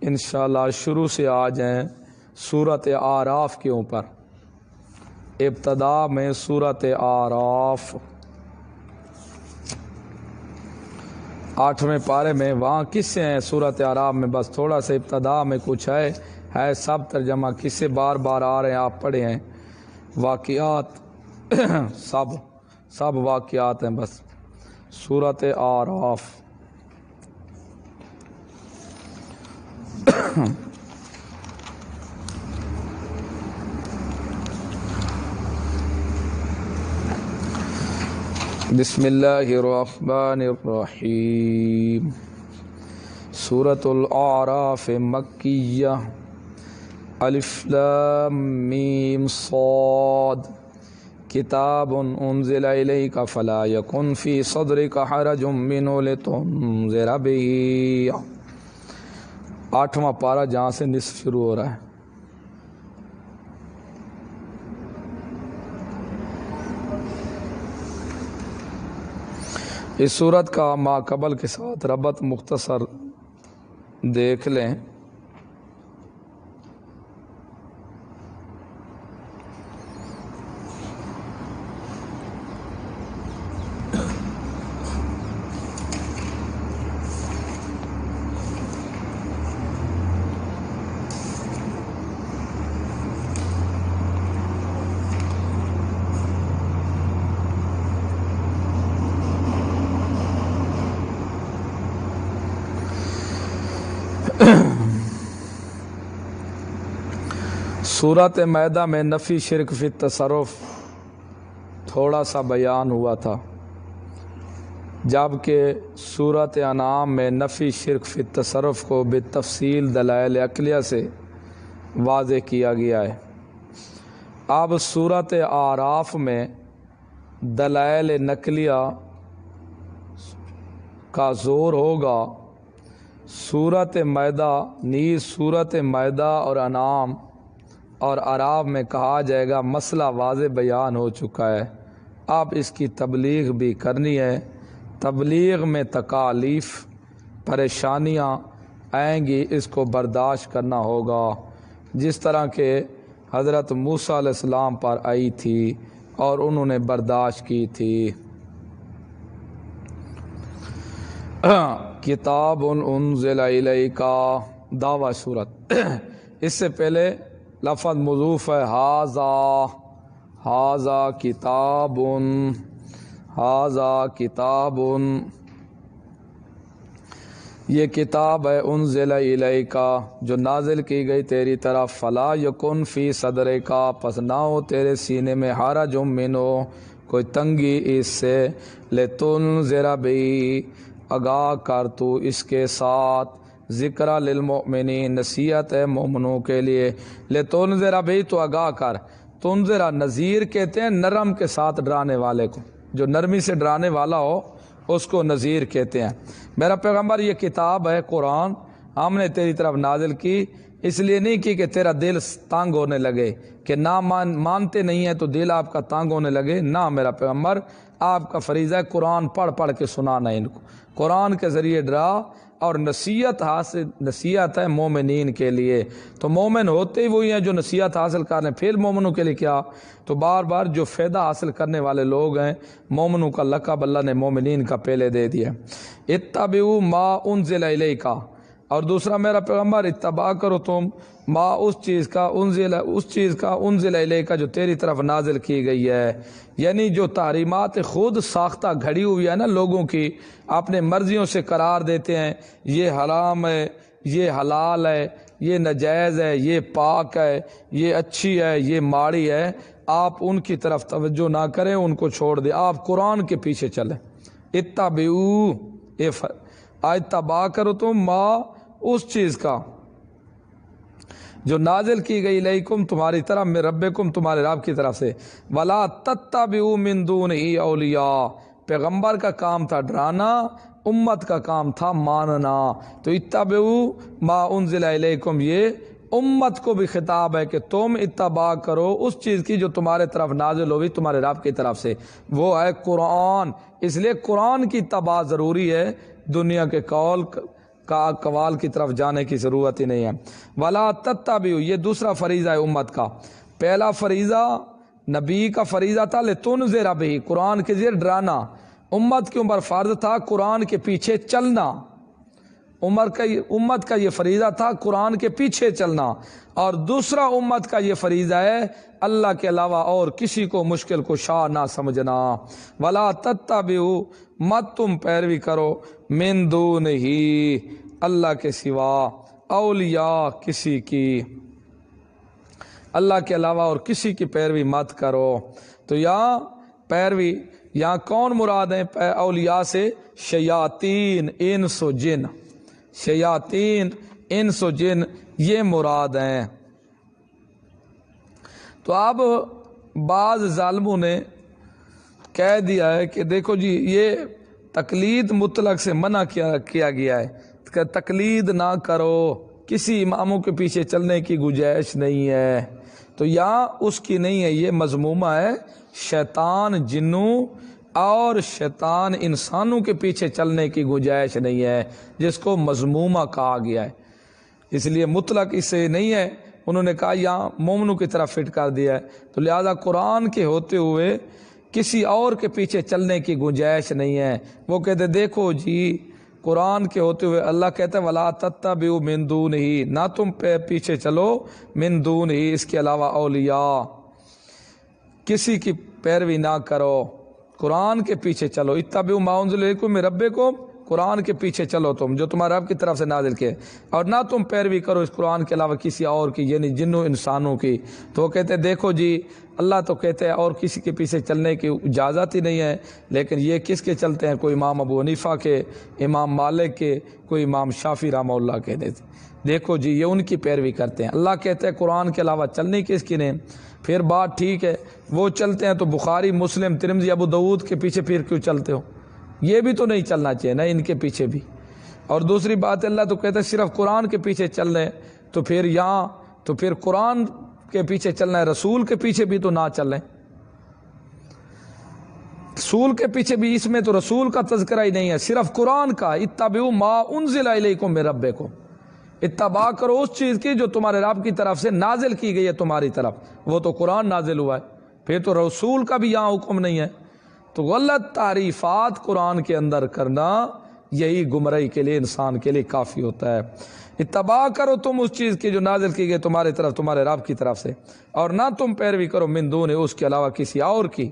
انشاءاللہ شروع سے آ جائیں سورۃ اعراف کے اوپر۔ ابتدا میں سورۃ اعراف 8ویں پارے میں، وہاں قصے ہیں سورۃ اعراف میں، بس تھوڑا سا ابتدا میں کچھ ہے سب ترجمہ قصے بار بار آ رہے ہیں، آپ پڑھے ہیں واقعات سب واقعات ہیں بس۔ سورۃ اعراف بسم اللہ الرحمن الرحیم۔ سورۃ الاعراف مکیہ، الف لام میم صاد، کتاب انزل الیک فلا یکن فی صدرک حرج منہ لتنذر بہ۔ 8واں پارہ جہاں سے نصف شروع ہو رہا ہے۔ اس صورت کا ما قبل کے ساتھ ربط مختصر دیکھ لیں۔ سورۃ مائدہ میں نفی شرک فی التصرف تھوڑا سا بیان ہوا تھا، جبکہ سورۃ انعام میں نفی شرک فی التصرف کو بالتفصیل دلائل عقلیہ سے واضح کیا گیا ہے۔ اب سورۃ اعراف میں دلائل نقلیہ کا زور ہوگا۔ سورۃ مائدہ نیز سورۃ مائدہ اور انعام اور اعراف میں کہا جائے گا مسئلہ واضح بیان ہو چکا ہے، اب اس کی تبلیغ بھی کرنی ہے۔ تبلیغ میں تکالیف پریشانیاں آئیں گی، اس کو برداشت کرنا ہوگا، جس طرح کہ حضرت موسیٰ علیہ السلام پر آئی تھی اور انہوں نے برداشت کی تھی۔ کتاب انزل الیک دعوی صورت، اس سے پہلے لفظ موصوف ہے ھذا کتاب، یہ کتاب ہے انزل الیک جو نازل کی گئی تیری طرف، فلا یکن فی صدرک پس نہ ہو تیرے سینے میں حرج منہ کوئی تنگی اس سے، لتنذر بہ آگاہ کر تو اس کے ساتھ، ذکر للمؤمنین نصیحت ہے مومنوں کے لیے، لتنذر بہ تو آگاہ کر، تنذر نذیر کہتے ہیں نرم کے ساتھ ڈرانے والے کو، جو نرمی سے ڈرانے والا ہو اس کو نذیر کہتے ہیں۔ میرا پیغمبر یہ کتاب ہے قرآن ہم نے تیری طرف نازل کی، اس لیے نہیں کی کہ تیرا دل تنگ ہونے لگے، کہ نہ مانتے نہیں ہیں تو دل آپ کا تنگ ہونے لگے، نہ میرا پیغمبر آپ کا فریضہ ہے قرآن پڑھ پڑھ کے سنانا ان کو، قرآن کے ذریعے ڈرا، اور نصیحت ہے مومنین کے لیے، تو مومن ہوتے ہی وہی ہیں جو نصیحت حاصل کر رہے ہیں، پھر مومنوں کے لیے کیا، تو بار بار جو فائدہ حاصل کرنے والے لوگ ہیں مومنوں کا لقب اللہ نے مومنین کا پہلے دے دیا۔ اتبعوا ما انزل الیک، اور دوسرا میرا پیغمبر اتباع کرو تم ما اس چیز کا انزل الیک جو تیری طرف نازل کی گئی ہے، یعنی جو تحریمات خود ساختہ گھڑی ہوئی ہے نا لوگوں کی، اپنے مرضیوں سے قرار دیتے ہیں، یہ حرام ہے، یہ حلال ہے، یہ ناجائز ہے، یہ پاک ہے، یہ اچھی ہے، یہ ماڑی ہے، آپ ان کی طرف توجہ نہ کریں، ان کو چھوڑ دیں، آپ قرآن کے پیچھے چلیں۔ اتباع کرو تم ما اس چیز کا جو نازل کی گئی الیکم تمہاری طرف، من ربکم تمہارے رب کی طرف سے، ولا تتبعوا من دونہ اولیاء، پیغمبر کا کام تھا ڈرانا، امت کا کام تھا ماننا، تو اتبعوا ما انزل الیکم یہ امت کو بھی خطاب ہے کہ تم اتباع کرو اس چیز کی جو تمہارے طرف نازل ہوئی تمہارے رب کی طرف سے، وہ ہے قرآن، اس لیے قرآن کی اتباع ضروری ہے، دنیا کے قول کا اقوال کی طرف جانے کی ضرورت ہی نہیں ہے۔ ولا تتبعوا، یہ دوسرا فریضہ ہے امت کا۔ پہلا فریضہ نبی کا فریضہ تھا لتنذر بہ، قرآن کے ذریعے ڈرانا۔ امت کے اوپر فرض تھا قرآن کے پیچھے چلنا۔ امت کا یہ فریضہ تھا قرآن کے پیچھے چلنا۔ اور دوسرا امت کا یہ فریضہ ہے اللہ کے علاوہ اور کسی کو مشکل کشا نہ سمجھنا۔ ولا تتبعوا، مت تم پیروی کرو، من دونہ، اللہ کے سوا، اولیاء، کسی کی، اللہ کے علاوہ اور کسی کی پیروی مت کرو۔ تو یہاں پیروی، یہاں کون مراد ہیں اولیاء سے؟ شیاطین انس و جن، شیاطین انس و جن یہ مراد ہیں۔ تو اب بعض ظالموں نے کہہ دیا ہے کہ دیکھو جی یہ تقلید مطلق سے منع کیا گیا ہے کہ تقلید نہ کرو، کسی اماموں کے پیچھے چلنے کی گنجائش نہیں ہے۔ تو یہاں اس کی نہیں ہے، یہ مذمومہ ہے، شیطان جنوں اور شیطان انسانوں کے پیچھے چلنے کی گنجائش نہیں ہے، جس کو مذمومہ کہا گیا ہے۔ اس لیے مطلق اس سے نہیں ہے، انہوں نے کہا یہاں مومنوں کی طرف فٹ کر دیا ہے، تو لہذا قرآن کے ہوتے ہوئے کسی اور کے پیچھے چلنے کی گنجائش نہیں ہے۔ وہ کہتے دیکھو جی قرآن کے ہوتے ہوئے اللہ کہتا ہے وَلَا تَتَّبِعُوا مِن دُونِهِ، نہ تم پیچھے چلو من دونہ، اس کے علاوہ اولیاء، کسی کی پیروی نہ کرو، قرآن کے پیچھے چلو۔ اتبعوا ما انزل الیکم من ربکم، قرآن کے پیچھے چلو تم جو تمہارے رب کی طرف سے نازل کیے، اور نہ تم پیروی کرو اس قرآن کے علاوہ کسی اور کی، یعنی جنوں انسانوں کی۔ تو وہ کہتے ہیں دیکھو جی اللہ تو کہتے ہیں اور کسی کے پیچھے چلنے کی اجازت ہی نہیں ہے، لیکن یہ کس کے چلتے ہیں؟ کوئی امام ابو حنیفہ کے، امام مالک کے، کوئی امام شافعی رحمہ اللہ کے دیتے، دیکھو جی یہ ان کی پیروی کرتے ہیں۔ اللہ کہتے ہیں قرآن کے علاوہ چلنے کس کی نہیں؟ پھر بات ٹھیک ہے وہ چلتے ہیں تو بخاری، مسلم، ترمذی، ابو داؤد کے پیچھے پھر کیوں چلتے ہو؟ یہ بھی تو نہیں چلنا چاہیے نا ان کے پیچھے بھی۔ اور دوسری بات اللہ تو کہتا ہے صرف قرآن کے پیچھے چل رہے، تو پھر یہاں تو پھر قرآن کے پیچھے چلنا ہے، رسول کے پیچھے بھی تو نہ چلیں۔ رسول کے پیچھے بھی، اس میں تو رسول کا تذکرہ ہی نہیں ہے، صرف قرآن کا۔ اتبعوا ما انزل الیکم من ربکم، اتباع کرو اس چیز کی جو تمہارے رب کی طرف سے نازل کی گئی ہے تمہاری طرف، وہ تو قرآن نازل ہوا ہے، پھر تو رسول کا بھی یہاں حکم نہیں ہے۔ تو غلط تعریفات قرآن کے اندر کرنا یہی گمراہی کے لیے، انسان کے لیے کافی ہوتا ہے۔ اتباع کرو تم اس چیز کی جو نازل کی گئی تمہارے طرف، تمہارے رب کی طرف سے، اور نہ تم پیروی کرو من دون، اس کے علاوہ کسی اور کی۔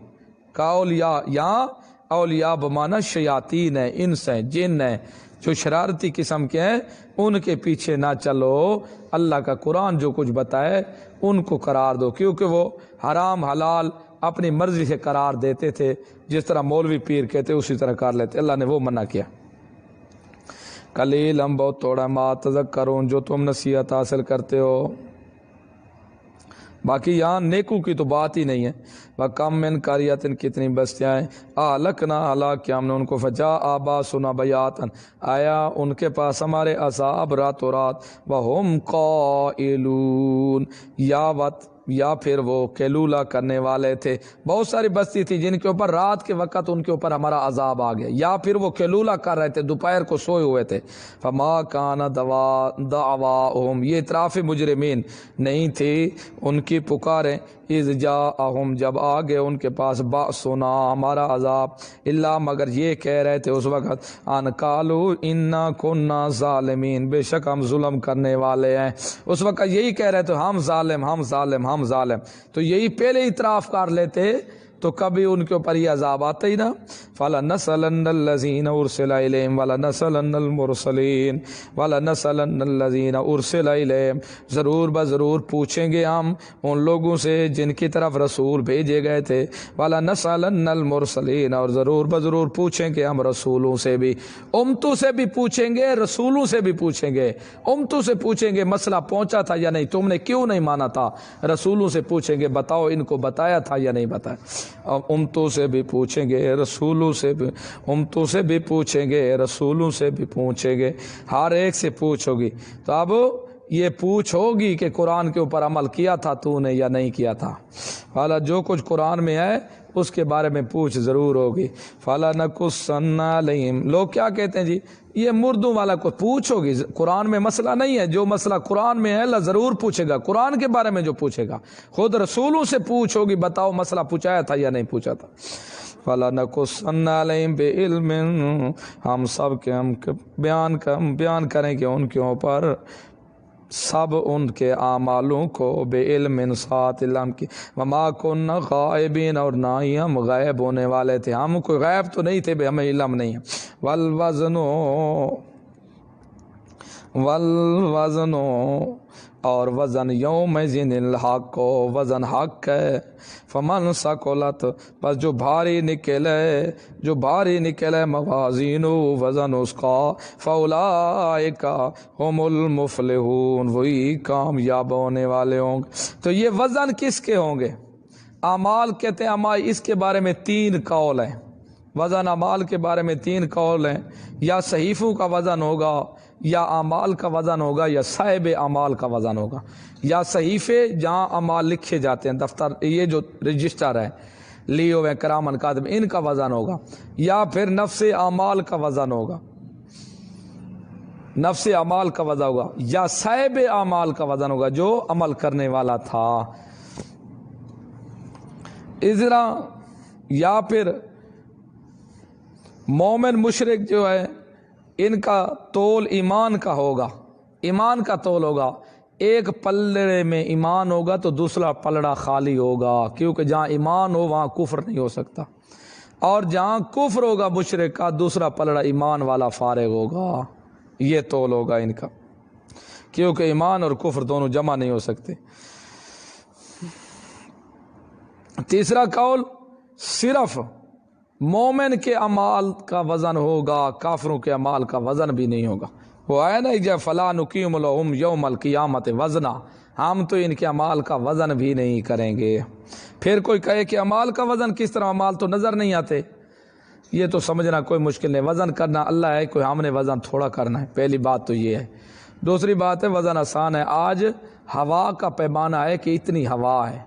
کا اولیاء، یہاں اولیاء بمانا شیاطین ہیں، انس ہیں، جن ہیں، جو شرارتی قسم کے ہیں، ان کے پیچھے نہ چلو۔ اللہ کا قرآن جو کچھ بتائے ان کو قرار دو، کیونکہ وہ حرام حلال اپنی مرضی سے قرار دیتے تھے، جس طرح مولوی پیر کہتے اسی طرح کر لیتے، اللہ نے وہ منع کیا۔ قلیلاً، بہت تھوڑا، ما تذکرون، جو تم نصیحت حاصل کرتے ہو۔ باقی یہاں نیکو کی تو بات ہی نہیں ہے۔ وَكَمْ مِنْ قَرْيَةٍ، کتنی بستیاں ہیں، أَهْلَكْنَا، ہلاک کیا ہم نے ان کو، فَجَاءَ بَأْسُنَا بَيَاتًا، آیا ان کے پاس ہمارے عذاب راتوں رات، وَهُمْ قَائِلُونَ، یا پھر وہ قیلولہ کرنے والے تھے۔ بہت ساری بستی تھی جن کے اوپر رات کے وقت ان کے اوپر ہمارا عذاب آ گیا، یا پھر وہ قیلولہ کر رہے تھے، دوپہر کو سوئے ہوئے تھے۔ فما کان دعواہم، یہ اطراف مجرمین نہیں تھی ان کی پکاریں، اذ جاءہم، جب آ گئے ان کے پاس، بأسنا، ہمارا عذاب، الا، مگر یہ کہہ رہے تھے اس وقت، ان قالو انا کنا ظالمین، بے شک ہم ظلم کرنے والے ہیں۔ اس وقت یہی کہہ رہے تھے، ہم ظالم، ہم ظالم، ہم ظالم، تو یہی پہلے اعتراف کر لیتے تو کبھی ان کے اوپر یہ عذاب آتا ہی نہ۔ فَلَنَسْأَلَنَّ الَّذِينَ أُرْسِلَ إِلَيْهِمْ وَلَنَسْأَلَنَّ الْمُرْسَلِينَ وَلَنَسْأَلَنَّ الَّذِينَ أُرْسِلَ إِلَيْهِمْ، ضرور بضرور پوچھیں گے ہم ان لوگوں سے جن کی طرف رسول بھیجے گئے تھے، وَلَنَسْأَلَنَّ الْمُرْسَلِينَ، اور ضرور بضرور پوچھیں گے ہم رسولوں سے بھی، امتوں سے بھی پوچھیں گے، رسولوں سے بھی پوچھیں گے۔ امتوں سے پوچھیں گے مسئلہ پہنچا تھا یا نہیں، تم نے کیوں نہیں مانا تھا؟ رسولوں سے پوچھیں گے بتاؤ ان کو بتایا تھا یا نہیں بتایا۔ امتوں سے بھی پوچھیں گے، رسولوں سے بھی، امتوں سے بھی پوچھیں گے، رسولوں سے بھی پوچھیں گے، ہر ایک سے پوچھ ہوگی۔ تو اب یہ پوچھ ہوگی کہ قرآن کے اوپر عمل کیا تھا تو نے یا نہیں کیا تھا، حالا جو کچھ قرآن میں ہے اس کے بارے میں پوچھ ضرور ہوگی۔ فَلَنَقُصَّنَّ عَلَيْهِمْ، لوگ کیا کہتے ہیں جی یہ مردوں والا کو پوچھو گی، قرآن میں مسئلہ نہیں ہے، جو مسئلہ قرآن میں ہے اللہ ضرور پوچھے گا، قرآن کے بارے میں جو پوچھے گا، خود رسولوں سے پوچھو گی بتاؤ مسئلہ پوچھایا تھا یا نہیں پوچھا تھا۔ فَلَنَقُصَّنَّ عَلَيْهِمْ بِعِلْمٍ، ہم سب کے ہم بیان کریں گے ان کے اوپر سب ان کے اعمالوں کو، بے علم ساتھ علم کی، وما كنا غائبین، اور نہ ہی ہم غائب ہونے والے تھے، ہم کوئی غائب تو نہیں تھے، ہمیں علم نہیں ہے۔ والوزن اور وزن یومئذ الحق، وزن حق ہے، فمن ثقلت، بس جو بھاری نکلے موازین وزن اس کا، فاولئک هم المفلحون، وہی کامیاب ہونے والے ہوں گے۔ تو یہ وزن کس کے ہوں گے؟ اعمال کہتے ہیں ہمارے، اس کے بارے میں 3 قول ہیں، وزن اعمال کے بارے میں 3 قول ہیں، یا صحیفوں کا وزن ہوگا، یا اعمال کا وزن ہوگا، یا صاحب اعمال کا وزن ہوگا، یا صحیفے جہاں اعمال لکھے جاتے ہیں، دفتر یہ جو رجسٹر ہے لیو و کرامن کاتب، ان کا وزن ہوگا، یا پھر نفس اعمال کا وزن ہوگا، نفس اعمال کا وزن ہوگا، یا صاحب اعمال کا وزن ہوگا جو عمل کرنے والا تھا۔ اس طرح یا پھر مومن مشرک جو ہے ان کا تول ایمان کا ہوگا، ایمان کا تول ہوگا، ایک پلڑے میں ایمان ہوگا تو دوسرا پلڑا خالی ہوگا، کیونکہ جہاں ایمان ہو وہاں کفر نہیں ہو سکتا، اور جہاں کفر ہوگا مشرک کا دوسرا پلڑا ایمان والا فارغ ہوگا، یہ تول ہوگا ان کا، کیونکہ ایمان اور کفر دونوں جمع نہیں ہو سکتے۔ تیسرا قول صرف مومن کے اعمال کا وزن ہوگا، کافروں کے اعمال کا وزن بھی نہیں ہوگا۔ وہ آیا نا جب فلا نقیم لہم یوم القیامت وزنا، ہم تو ان کے اعمال کا وزن بھی نہیں کریں گے۔ پھر کوئی کہے کہ اعمال کا وزن کس طرح، اعمال تو نظر نہیں آتے، یہ تو سمجھنا کوئی مشکل نہیں، وزن کرنا اللہ ہے، کوئی ہم نے وزن تھوڑا کرنا ہے، پہلی بات تو یہ ہے۔ دوسری بات ہے وزن آسان ہے، آج ہوا کا پیمانہ ہے کہ اتنی ہوا ہے،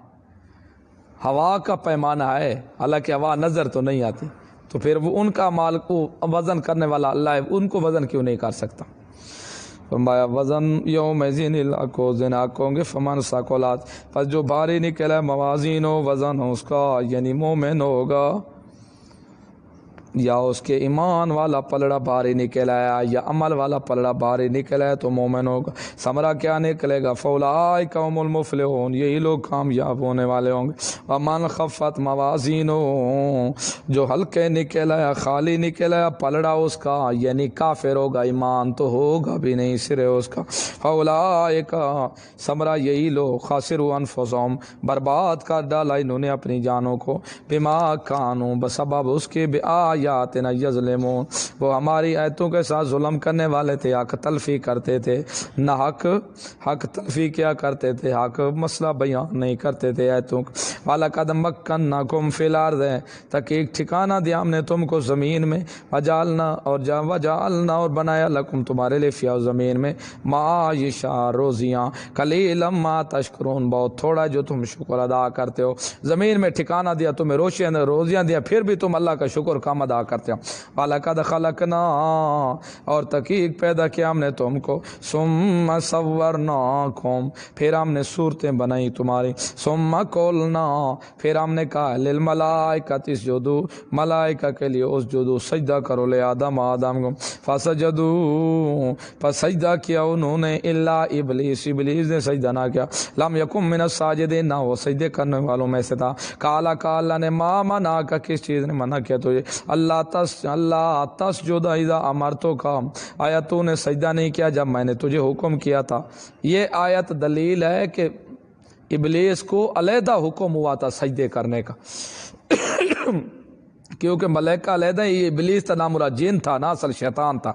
ہوا کا پیمانہ ہے، حالانکہ ہوا نظر تو نہیں آتی، تو پھر وہ ان کا مال کو وزن کرنے والا اللہ ہے، ان کو وزن کیوں نہیں کر سکتا؟ فرمایا وزن یومئذ الحق، زنا کہوں گے فمن ثقلت، پس جو بھاری نکلا موازین ہو وزن ہو اس کا، یعنی مومن ہوگا، یا اس کے ایمان والا پلڑا بھاری نکل آیا، یا عمل والا پلڑا بھاری نکل آیا تو مومن ہوگا۔ ثمرہ کیا نکلے گا؟ فاولئک هم المفلحون، یہی لوگ کامیاب ہونے والے ہوں گے۔ ومن خفت موازینہ، جو ہلکے نکل آیا، خالی نکل آیا پلڑا اس کا، یعنی کافر ہوگا، ایمان تو ہوگا بھی نہیں سرے اس کا۔ فاولئک، ثمرہ یہی لوگ، خاسروا انفسهم، برباد کر ڈالا انہوں نے اپنی جانوں کو، بما کانوا، بسبب اس کے آیاتنا یظلمون، وہ ہماری آیتوں کے ساتھ ظلم کرنے والے تھے، حق تلفی کرتے تھے، نہ حق تلفی کیا کرتے تھے، حق مسئلہ بیان نہیں کرتے تھے آیتوں کا۔ وَلَقَدْ مَكَّنَّاكُمْ فِي الْأَرْضِ، تک ایک ٹھکانہ دیا ہم نے تم کو زمین میں، وجعلنا اور بنایا لکم تمہارے لیے فیہا زمین میں، معاشا روزیاں، قلیلا ما تشکرون، بہت تھوڑا جو تم شکر ادا کرتے ہو۔ زمین میں ٹھکانہ دیا تمہیں، روزیاں دیا، پھر بھی تم اللہ کا شکر کم ادا کرتے ہو۔ وَلَقَدْ خَلَقْنَا، اور تحقیق پیدا کیا ہم نے تم کو، ثُمَّ صَوَّرْنَاكُمْ، پھر ہم نے صورتیں بنائی تمہاری، ثُمَّ قُلْنَا، پھر ہم نے کہا لِلْمَلَائِكَةِ اسْجُدُوا، ملائکہ کے لیے اسجدوا، سجدہ کرو لے آدم کو، فَسَجَدُوا، پس سجدہ کیا انہوں نے، الا ابلیس نے سجدہ نہ کیا، لم یکن من الساجدین، نہ وہ سجدے کرنے والوں میں سے تھا۔ کالا اللہ نے، ما منعک، کس چیز نے منع کیا تجھے، اللہ تسجد اذا امرتک، آیا تو نے سجدہ نہیں کیا جب میں نے تجھے حکم کیا تھا۔ یہ آیت دلیل ہے کہ ابلیس کو علیحدہ حکم ہوا تھا سجدے کرنے کا، کیونکہ ملائکہ علیحدہ، یہ ابلیس تھا، نام مراد جن تھا، نہ اصل شیطان تھا۔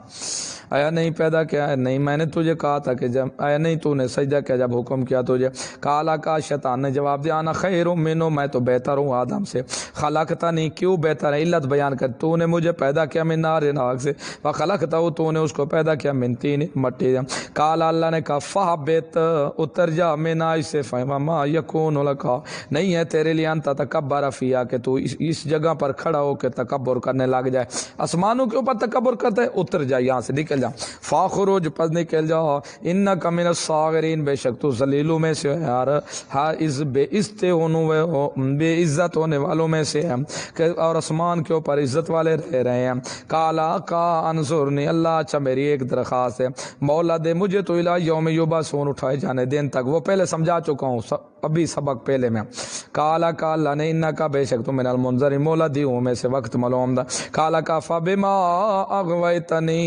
آیا نہیں پیدا کیا ہے؟ نہیں میں نے تجھے کہا تھا کہ جب آیا نہیں تو نے سجدہ کیا جب حکم کیا تجھے؟ کالا کا شیطان نے جواب دیا انا خیر منہ میں تو بہتر ہوں آدم سے، خلقتنی کیوں بہتر ہے؟ علت بیان کر، تو نے مجھے پیدا کیا من نار آگ سے، وخلقتہ تو نے اس کو پیدا کیا من طین مٹی سے۔ کالا اللہ نے کہا فہبط اتر جا من آج سے، فما یکون لک نہیں ہے تیرے لیے انت تکبر فیہا کہ تو اس جگہ پر کھڑا ہو کے تکبر کرنے لگ جائے، آسمانوں کے اوپر تکبر کرتا ہے، اتر جا یہاں سے نکل جا، فاخرج پس نکل جا، انک من الصاغرین بے شک تو ذلیلوں میں سے ہے یار، بے عزت بے عزت ہونے والوں میں سے ہے کہ اور آسمان کے اوپر عزت والے رہ رہے ہیں۔ کالا کا انظرنی اللہ اچھا میری ایک درخواست ہے، مولا دے مجھے تو الی یوم یبعثون اٹھائے جانے دن تک، وہ پہلے سمجھا چکا ہوں ابھی سبق پہلے میں۔ کالا کا اللہ نے انکا بے شک تو من المنظر مولا دی ہوں میں سے وقت معلوم دا۔ کالا کا فبما اغویتنی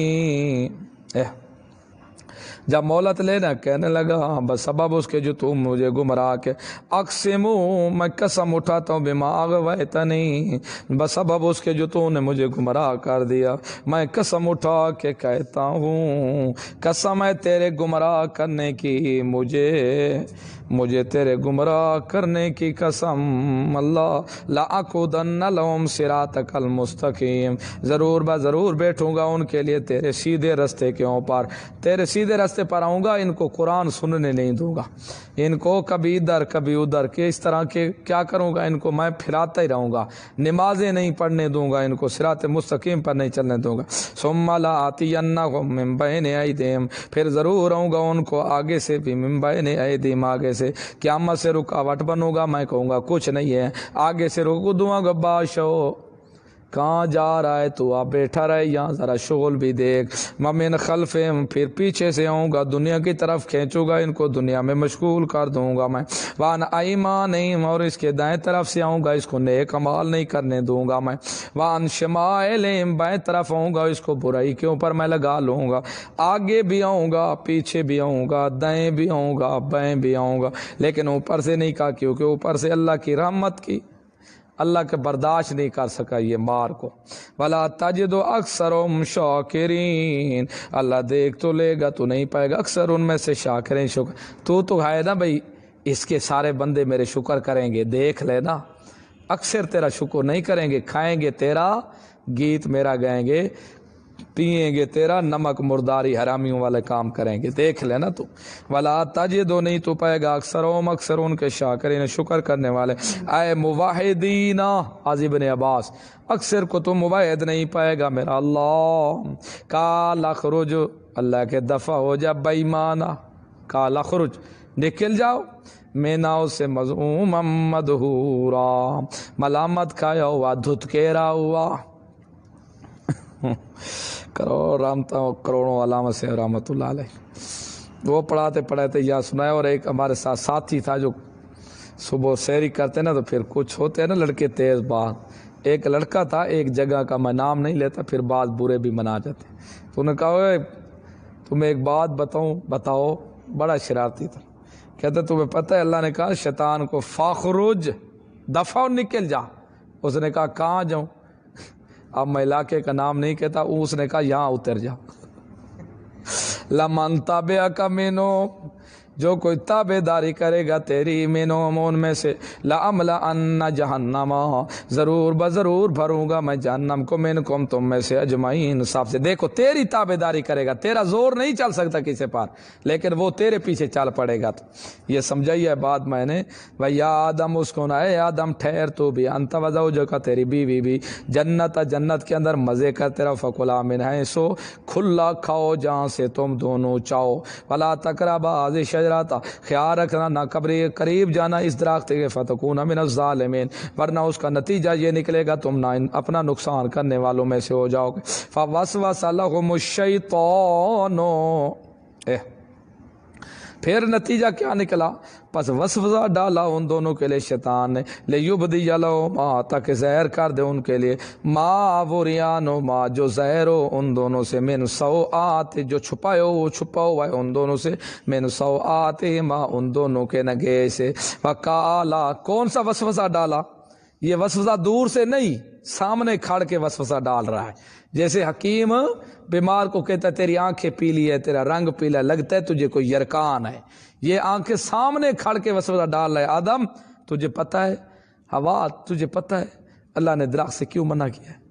جب مولت لینا کہنے لگا بس سبب اس کے جو تم مجھے گمراہ کے، اقسمو میں قسم اٹھاتا ہوں بما اغویتنی بس سبب اس کے جو تو نے مجھے گمراہ کر دیا، میں قسم اٹھا کے کہتا ہوں قسم ہے تیرے گمراہ کرنے کی، مجھے تیرے گمراہ کرنے کی قسم، اللہ لأقعدن لهم صراطک المستقیم ضرور ضرور بیٹھوں گا ان کے لیے تیرے سیدھے رستے کے اوپر، تیرے سیدھے رستے پر آؤں گا، ان کو قرآن سننے نہیں دوں گا، ان کو کبھی ادھر کبھی ادھر کے اس طرح کے کیا کروں گا، ان کو میں پھراتا ہی رہوں گا، نمازیں نہیں پڑھنے دوں گا، ان کو صراط مستقیم پر نہیں چلنے دوں گا۔ ثم لآتینہم من بین ایدیہم پھر ضرور آؤں گا ان کو آگے سے بھی، من بین ایدیہم آگے سے، قیامت سے رکاوٹ بنوں گا، میں کہوں گا کچھ نہیں ہے، آگے سے روک دوں گا بادشاہ کہاں جا رہا ہے تو آپ بیٹھا رہے یہاں ذرا شغل بھی دیکھ، ممن خلفہم پھر پیچھے سے آؤں گا دنیا کی طرف کھینچوں گا ان کو، دنیا میں مشغول کر دوں گا میں، وان ایمانہم اور اس کے دائیں طرف سے آؤں گا اس کو نیک عمال نہیں کرنے دوں گا میں، وان شمائلہم بائیں طرف آؤں گا اس کو برائی کے اوپر میں لگا لوں گا، آگے بھی آؤں گا پیچھے بھی آؤں گا دائیں بھی آؤں گا بائیں بھی آؤں گا، لیکن اوپر سے نہیں کہا کیونکہ اوپر سے اللہ کی رحمت کی اللہ کے برداشت نہیں کر سکا یہ مار کو، وَلَا تَجِدُ أَكْثَرَهُمْ شَاكِرِينَ اللہ دیکھ تو لے گا تو نہیں پائے گا اکثر ان میں سے شاکرین شکر، تو ہے نا بھئی اس کے سارے بندے میرے شکر کریں گے، دیکھ لینا اکثر تیرا شکر نہیں کریں گے، کھائیں گے تیرا گیت میرا گائیں گے، پیئیں گے تیرا نمک مرداری حرامیوں والے کام کریں گے، دیکھ لینا تو، ولا تجدو نہیں تو پائے گا اکثرهم اکثر ان کے شاکرین شکر کرنے والے، اے موحدین عازی بن عباس اکثر کو تو موحد نہیں پائے گا میرا اللہ، کالا خروج اللہ کے دفع ہو جا بے ایمانہ، کالا خروج نکل جاؤ میناؤ سے مذموما مدحورا ملامت کھایا ہوا دھتکیرا ہوا کروڑوں علامہ سے رحمۃ اللہ علیہ وہ پڑھاتے یا سنایا، اور ایک ہمارے ساتھ ساتھی تھا جو صبح سیری کرتے نا تو پھر کچھ ہوتے ہیں نا لڑکے تیز بات، ایک لڑکا تھا ایک جگہ کا میں نام نہیں لیتا پھر بعض برے بھی منا جاتے، تو انہوں نے کہا تمہیں ایک بات بتاؤ، بڑا شرارتی تھا، کہتے تمہیں پتہ ہے اللہ نے کہا شیطان کو فاخرج دفع نکل جا، اس نے کہا کہاں جاؤں، اب میں علاقے کا نام نہیں کہتا، اس نے کہا یہاں اتر جا، لمن تابعک منہم جو کوئی تابع داری کرے گا تیری منہم ان میں سے، لأملأن جہنم ضرور بھروں گا میں جہنم کو منکم تم میں سے اجمعین سب سے، دیکھو تیری تابع داری کرے گا، تیرا زور نہیں چل سکتا کسی پر لیکن وہ تیرے پیچھے چل پڑے گا، تو یہ سمجھائی ہے بات میں نے، وَيَا آدم اسکن اے آدم ٹھہر تو بھی انت وزوجک تیری بیوی بھی جنت کے اندر مزے کرتے رہو، فکلا منہا سو کھلا کھاؤ جہاں سے تم دونوں چاہو، ولا تقربا هذه الشجرة خیال رکھنا نہ قریب جانا اس درخت کے، فتکون من الظالمین ورنہ اس کا نتیجہ یہ نکلے گا تم نہ اپنا نقصان کرنے والوں میں سے ہو جاؤ گے، فوسوس لهم الشیطان پھر نتیجہ کیا نکلا، پس وسوسہ ڈالا ان دونوں کے لیے شیطان نے، لیبدی لہما تاکہ ظاہر کر دے ان کے لیے، ما وریانو ما جو ظاہر ہو ان دونوں سے، من سوآت جو چھپائے ہو وہ چھپا ہوا ہے ان دونوں سے، من سوآت ما ان دونوں کے نگے سے، وقالا کون سا وسوسہ ڈالا، یہ وسوسہ دور سے نہیں، سامنے کھڑ کے وسوسہ ڈال رہا ہے. جیسے حکیم بیمار کو کہتا ہے تیری آنکھیں پیلی ہے، تیرا رنگ پیلا، لگتا ہے تجھے کوئی یرکان ہے. یہ آنکھیں سامنے کھڑ کے وسوسہ ڈال رہا ہے. آدم تجھے پتہ ہے، ہوا تجھے پتہ ہے اللہ نے درخت سے کیوں منع کیا ہے؟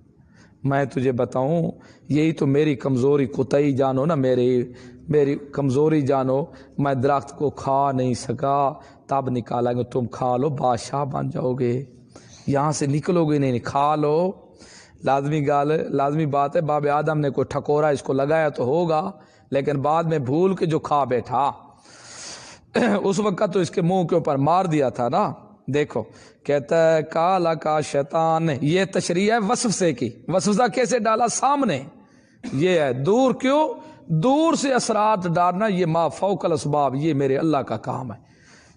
میں تجھے بتاؤں، یہی تو میری کمزوری کوتاہی جانو نا، میری کمزوری جانو. میں درخت کو کھا نہیں سکا، تب نکالا گے تم کھا لو، بادشاہ بن جاؤ گے. یہاں سے نکلو گے نہیں، کھا لو. لازمی بات ہے، باب آدم نے کوئی ٹھکورا اس کو لگایا تو ہوگا، لیکن بعد میں بھول کے جو کھا بیٹھا اس وقت تو اس کے منہ کے اوپر مار دیا تھا نا. دیکھو کہتا ہے کالا کا شیطان نے، یہ تشریح ہے وسوسے کی. وسوسہ کیسے ڈالا؟ سامنے. یہ ہے دور. کیوں دور سے اثرات ڈالنا؟ یہ ما فوق الاسباب، یہ میرے اللہ کا کام ہے،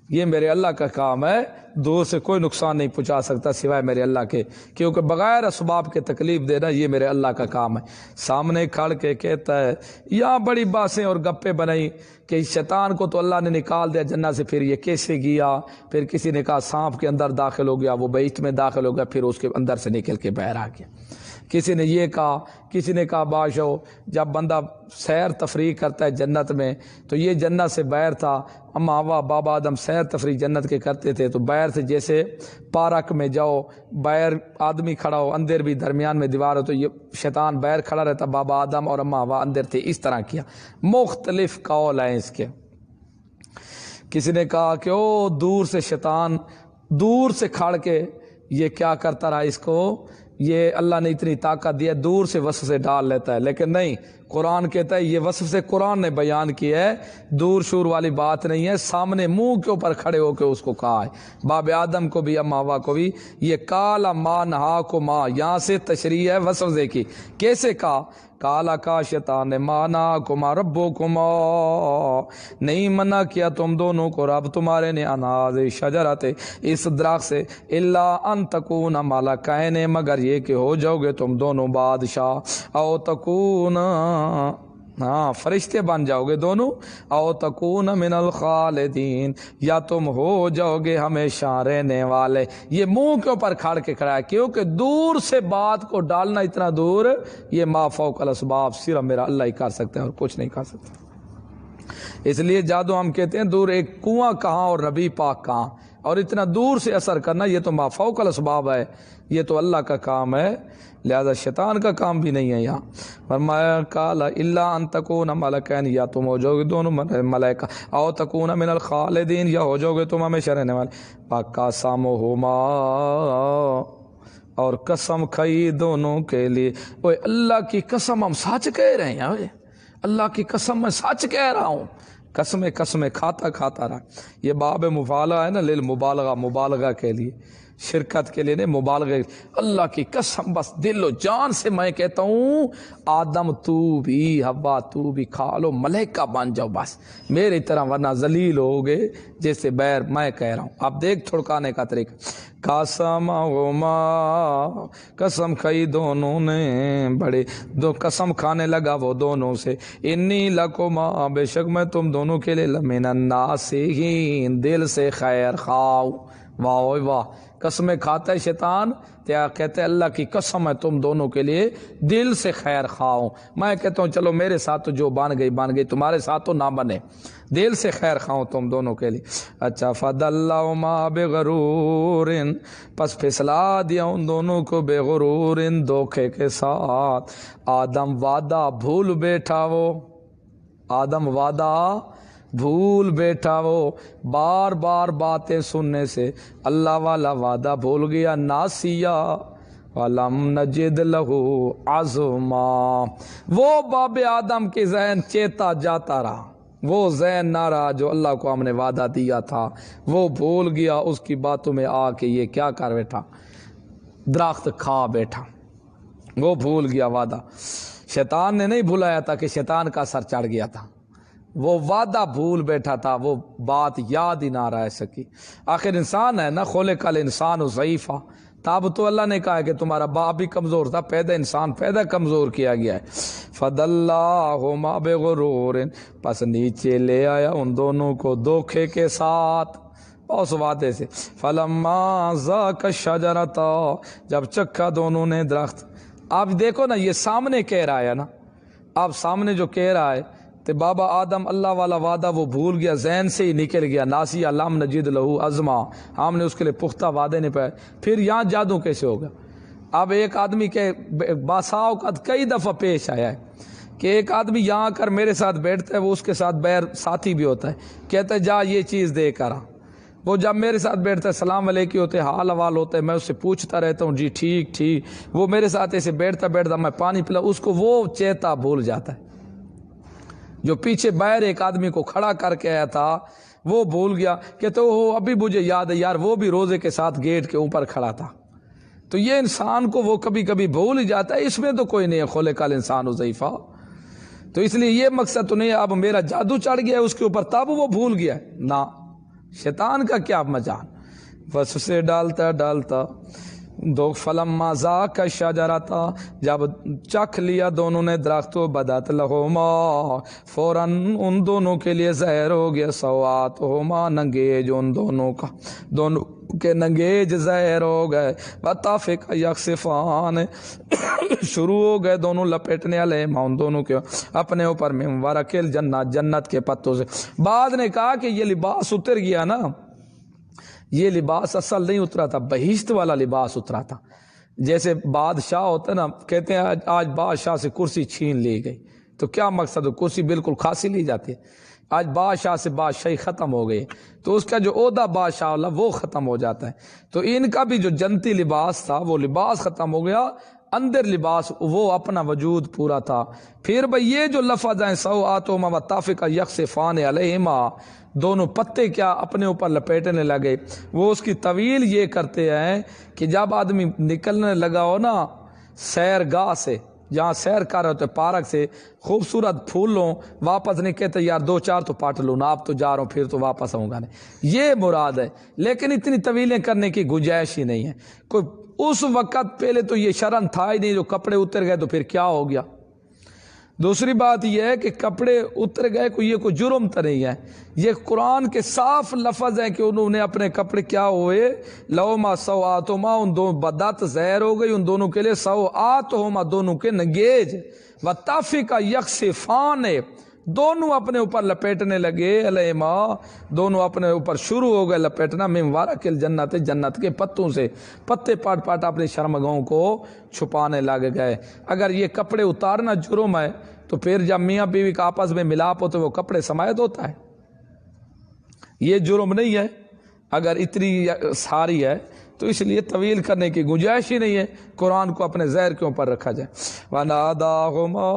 یہ میرے اللہ کا کام ہے. دور سے کوئی نقصان نہیں پہنچا سکتا سوائے میرے اللہ کے، کیونکہ بغیر اسباب کے تکلیف دینا یہ میرے اللہ کا کام ہے. سامنے کھڑ کے کہتا ہے، یہاں بڑی باتیں اور گپے بنائی کہ شیطان کو تو اللہ نے نکال دیا جنت سے، پھر یہ کیسے گیا؟ پھر کسی نے کہا سانپ کے اندر داخل ہو گیا، وہ بیت میں داخل ہو گیا، پھر اس کے اندر سے نکل کے باہر آ گیا. کسی نے یہ کہا، کسی نے کہا باشو جب بندہ سیر تفریح کرتا ہے جنت میں تو یہ جنت سے باہر تھا. اما ہوا بابا آدم سیر تفریح جنت کے کرتے تھے تو باہر سے جیسے پارک میں جاؤ، باہر آدمی کھڑا ہو، اندر بھی درمیان میں دیوار ہو، تو یہ شیطان باہر کھڑا رہتا، بابا آدم اور اما ہوا اندر تھے. اس طرح کیا. مختلف قول ہیں اس کے. کسی نے کہا کہ او دور سے شیطان دور سے کھڑ کے یہ کیا کرتا رہا، اس کو یہ اللہ نے اتنی طاقت دی ہے، دور سے وسوسے ڈال لیتا ہے. لیکن نہیں، قرآن کہتا ہے یہ وسوسے قرآن نے بیان کیا ہے، دور شور والی بات نہیں ہے، سامنے منہ کے اوپر کھڑے ہو کے اس کو کہا ہے. باب آدم کو بھی اما ہوا کو بھی یہ کالا ما نہاکما، یہاں سے تشریح ہے وسوسے کی. کیسے کہا؟ کالا کا شیطان نے مانا کما ربکما، نہیں منع کیا تم دونوں کو رب تمہارے نے، اناز شجرت، اس درخت سے، الا ان تکون ملکین، مگر یہ کہ ہو جاؤ گے تم دونوں بادشاہ، او تکون، ہاں فرشتے بن جاؤ گے دونوں، او تکون من الخالدین، یا تم ہو جاؤ گے ہمیشہ رہنے والے. یہ منہ کے اوپر کھڑ کے کھڑا ہے کیونکہ دور سے بات کو ڈالنا اتنا دور، یہ ما فوق الاسباب صرف میرا اللہ ہی کر سکتے ہیں اور کچھ نہیں کر سکتے. اس لیے جادو ہم کہتے ہیں دور، ایک کنواں کہاں اور نبی پاک کہاں، اور اتنا دور سے اثر کرنا یہ تو ما فوق الاسباب ہے، یہ تو اللہ کا کام ہے، لہذا شیطان کا کام بھی نہیں ہے. یہاں فرمایا کالا الا ان تکون ملکین، یا تم ہو جاؤ گے دونوں ملائکہ، او تکون من الخالدین، یا ہو جاؤ گے تم ہمیشہ رہنے والے. فقاسمہما، اور قسم کھائی دونوں کے لیے. اوے اللہ کی قسم ہم سچ کہہ رہے ہیں، اوے اللہ کی قسم میں سچ کہہ رہا ہوں، قسمیں کھاتا رہا. یہ باب مبالغہ ہے نا، للمبالغہ، مبالغہ کے لیے، شرکت کے لیے نہیں، مبالغہ. اللہ کی قسم بس دل و جان سے میں کہتا ہوں آدم تو بھی، حوا تو بھی کھا لو، ملائکہ بن جاؤ بس میری طرح، ورنہ ذلیل ہوگے جیسے بیر میں کہہ رہا ہوں. اب دیکھ تھڑکانے کا طریقہ. قسمہما، قسم کھائی دونوں نے، بڑے دو قسم کھانے لگا وہ دونوں سے، انی لکما، بے شک میں تم دونوں کے لیے، لمن الناصحین، دل سے خیر خواہ. واہ واہ، قسمیں کھاتا ہے شیطان، کہتے ہیں اللہ کی قسم ہے تم دونوں کے لیے دل سے خیر خواہ ہوں. میں کہتا ہوں چلو میرے ساتھ تو جو بن گئی، تمہارے ساتھ تو نہ بنے، دل سے خیر خواہ ہوں تم دونوں کے لیے. اچھا، فدلہما بغرور، پس پھسلا دیا ان دونوں کو، بغرور، دھوکے کے ساتھ. آدم وعدہ بھول بیٹھا، بھول بیٹھا وہ بار بار باتیں سننے سے، اللہ والا وعدہ بھول گیا. ناسیا وَلَمْ نَجِدْ لَهُ عَزْمًا، وہ باب آدم کے ذہن چیتا جاتا رہا، وہ ذہن نہ رہا جو اللہ کو ہم نے وعدہ دیا تھا، وہ بھول گیا. اس کی باتوں میں آ کے یہ کیا کر بیٹھا، درخت کھا بیٹھا، وہ بھول گیا وعدہ. شیطان نے نہیں بھلایا تھا کہ شیطان کا سر چڑھ گیا تھا، وہ وعدہ بھول بیٹھا تھا، وہ بات یاد ہی نہ رہ سکی. آخر انسان ہے نا، خلق الانسان ضعیفا، تب تو اللہ نے کہا کہ تمہارا باپ بھی کمزور تھا، انسان پیدا کمزور کیا گیا ہے. فَدَلَّاهُمَا بِغُرُورٍ، پس نیچے لے آیا ان دونوں کو دھوکے کے ساتھ. اس وعدے سے۔ فلما ذاق الشجرۃ، جب چکھا دونوں نے درخت۔ آپ دیکھو نا، یہ سامنے کہہ رہا ہے نا، آپ سامنے جو کہہ رہا ہے تو بابا آدم اللہ والا وعدہ وہ بھول گیا، ذہن سے ہی نکل گیا، ناسیہ لم نجد لہو عزما، ہم نے اس کے لیے پختہ وعدے نہیں پائے۔ پھر یہاں جادو کیسے ہوگا؟ اب ایک آدمی کے باسا اوقات کئی دفعہ پیش آیا ہے کہ ایک آدمی یہاں آ کر میرے ساتھ بیٹھتا ہے، وہ اس کے ساتھ بیر ساتھی بھی ہوتا ہے، کہتا ہے جا یہ چیز دے کر آ۔ وہ جب میرے ساتھ بیٹھتا ہے، سلام علیکم ہوتے، حال حوال ہوتا ہے، میں اس سے پوچھتا رہتا ہوں جی ٹھیک ٹھیک، وہ میرے ساتھ ایسے بیٹھتا بیٹھتا میں پانی پلا، اس کو وہ چیتا بھول جاتا ہے۔ جو پیچھے باہر ایک آدمی کو کھڑا کر کے آیا تھا وہ بھول گیا، کہتے ہو ابھی مجھے یاد ہے یار، وہ بھی روزے کے ساتھ گیٹ کے اوپر کھڑا تھا۔ تو یہ انسان کو وہ کبھی کبھی بھول ہی جاتا ہے، اس میں تو کوئی نہیں ہے خلق الانسان ضعیفا۔ تو اس لیے یہ مقصد تو نہیں ہے اب میرا جادو چڑھ گیا اس کے اوپر تب وہ بھول گیا، نہ، شیطان کا کیا مجال، بس اسے ڈالتا ڈالتا دو۔ فلما ذاق الشجرۃ، جب چکھ لیا دونوں نے درخت، بدت لہما، فوراً ان دونوں کے لیے ظاہر ہو گیا، سوآتہما، ننگیج ان دونوں کا، دونوں کے ننگیج ظاہر ہو گئے، وطافق یخصفان، شروع ہو گئے دونوں لپیٹنے علیہما، ان دونوں کے اپنے اوپر، من ورق الجنت، جنت کے پتوں سے۔ بعد نے کہا کہ یہ لباس اتر گیا نا، یہ لباس اصل نہیں اترا تھا، بہشت والا لباس اترا تھا۔ جیسے بادشاہ ہوتا نا، کہتے ہیں آج بادشاہ سے کرسی چھین لی گئی، تو کیا مقصد ہے؟ کرسی بالکل کھاسی لی جاتی ہے۔ آج بادشاہ سے بادشاہی ختم ہو گئی تو اس کا جو عہدہ بادشاہ والا وہ ختم ہو جاتا ہے۔ تو ان کا بھی جو جنتی لباس تھا وہ لباس ختم ہو گیا، اندر لباس وہ اپنا وجود پورا تھا۔ پھر بھئی یہ جو لفظ ہیں سوآتہما وطافق یخصفان علیہما، دونوں پتے کیا اپنے اوپر لپیٹنے لگے، وہ اس کی طویل یہ کرتے ہیں کہ جب آدمی نکلنے لگا ہو نا سیر گاہ سے، جہاں سیر کر رہے ہوتے پارک سے، خوبصورت پھول لوں، واپس نہیں کہتے یار دو چار تو پاٹ لوں نا، اب تو جا رہا ہوں پھر تو واپس آؤں گا نہیں، یہ مراد ہے۔ لیکن اتنی طویلیں کرنے کی گنجائش ہی نہیں ہے کوئی۔ اس وقت پہلے تو یہ شرم تھا ہی نہیں، جو کپڑے اتر گئے تو پھر کیا ہو گیا۔ دوسری بات یہ ہے کہ کپڑے اتر گئے یہ کوئی جرم تو نہیں ہے، یہ قرآن کے صاف لفظ ہیں کہ انہوں نے اپنے کپڑے کیا ہوئے، لہما سوآتہما، ان دونوں بدت ظاہر ہو گئی ان دونوں کے لیے، سوآتہما، دونوں کے نگیج، وطافق یخصفان، دونوں اپنے اوپر لپیٹنے لگے، علیہما، دونوں اپنے اوپر شروع ہو گئے لپیٹنا، من ورق الجنت، جنت کے پتوں سے، پتے پاٹ پاٹ اپنی شرمگاہوں کو چھپانے لگ گئے۔ اگر یہ کپڑے اتارنا جرم ہے تو پھر جب میاں بیوی کا آپس میں ملاپ ہو تو وہ کپڑے سمایت ہوتا ہے، یہ جرم نہیں ہے۔ اگر اتنی ساری ہے تو اس لیے طویل کرنے کی گنجائش ہی نہیں ہے، قرآن کو اپنے زہر کے اوپر رکھا جائے۔ وَنَادَاهُمَا،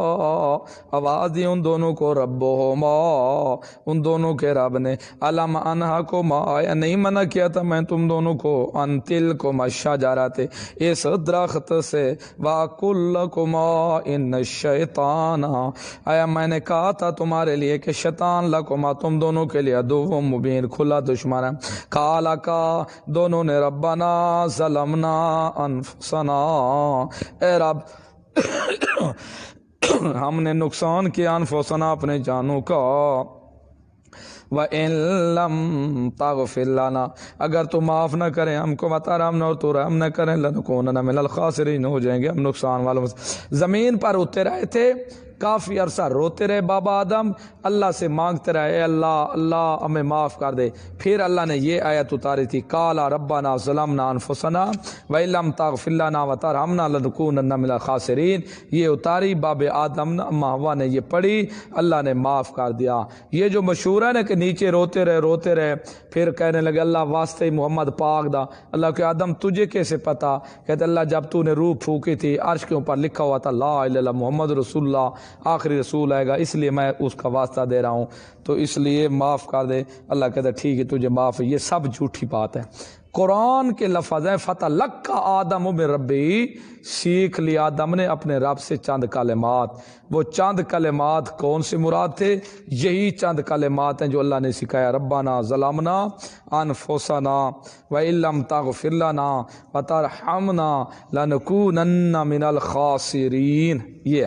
آواز دی ان دونوں کو، رَبُّهُمَا، ان دونوں کے رب نے، أَلَمْ أَنْهَكُمَا، آیا نہیں منع کیا تھا میں تم دونوں کو، أَنْ تِلْكُمَا الشَّجَرَةِ، اس درخت سے، وَأَقُلْ لَكُمَا إِنَّ الشَّيْطَانَ، آیا میں نے کہا تھا تمہارے لیے کہ شیطان لکما، تم دونوں کے لیے، عدو مبین، کھلا دشمن ہے۔ قَالَ، کا دونوں نے، ربنا ظلمنا انفسنا، اے رب ہم نے نقصان کیا، انفسنا، اپنے جانوں کا، وَإِن لَمْ تَغْفِرْ لَنَا، اگر تو معاف نہ کریں ہم کو، وَتَرْحَمْنَا، اور تو رحم نہ کریں، لَنَكُونَنَّ مِنَ الْخَاسِرِينَ، ہو جائیں گے ہم نقصان والوں میں۔ زمین پر اتر رہے تھے، کافی عرصہ روتے رہے بابا آدم، اللہ سے مانگتے رہے، اے اللہ اللہ ہمیں معاف کر دے۔ پھر اللہ نے یہ آیت اتاری تھی، قال ربنا ظلمنا انفسنا وَإِن لَمْ تَغْفِرْ لَنَا وَتَرْحَمْنَا لَنَكُونَنَّ مِنَ الْخَاسِرِينَ، یہ اتاری باب آدم، اما ہوا نے یہ پڑھی، اللہ نے معاف کر دیا۔ یہ جو مشہور ہے نا کہ نیچے روتے رہے، پھر کہنے لگے اللہ واسطے محمد پاک دا، اللہ کہ آدم تجھے کیسے پتا؟ کہتے اللہ جب تو نے روح پھونکی تھی عرش کے اوپر لکھا ہوا تھا لا الہ الا اللہ محمد رسول اللہ، آخری رسول آئے گا، اس لیے میں اس کا واسطہ دے رہا ہوں، تو اس لیے معاف کر دے۔ اللہ کہتا ہے ٹھیک ہے تجھے معاف ہے۔ یہ سب جھوٹی بات ہے، قرآن کے لفظ ہیں، فتلقی آدم من ربہ، سیکھ لیا آدم نے اپنے رب سے چند کلمات۔ وہ چند کلمات کون سے مراد تھے؟ یہی چند کلمات ہیں جو اللہ نے سکھایا، ربنا ظلمنا انفسنا وَإِن لَمْ تَغْفِرْ لَنَا وَتَرْحَمْنَا لَنَكُونَنَّ مِنَ الْخَاسِرِينَ۔ یہ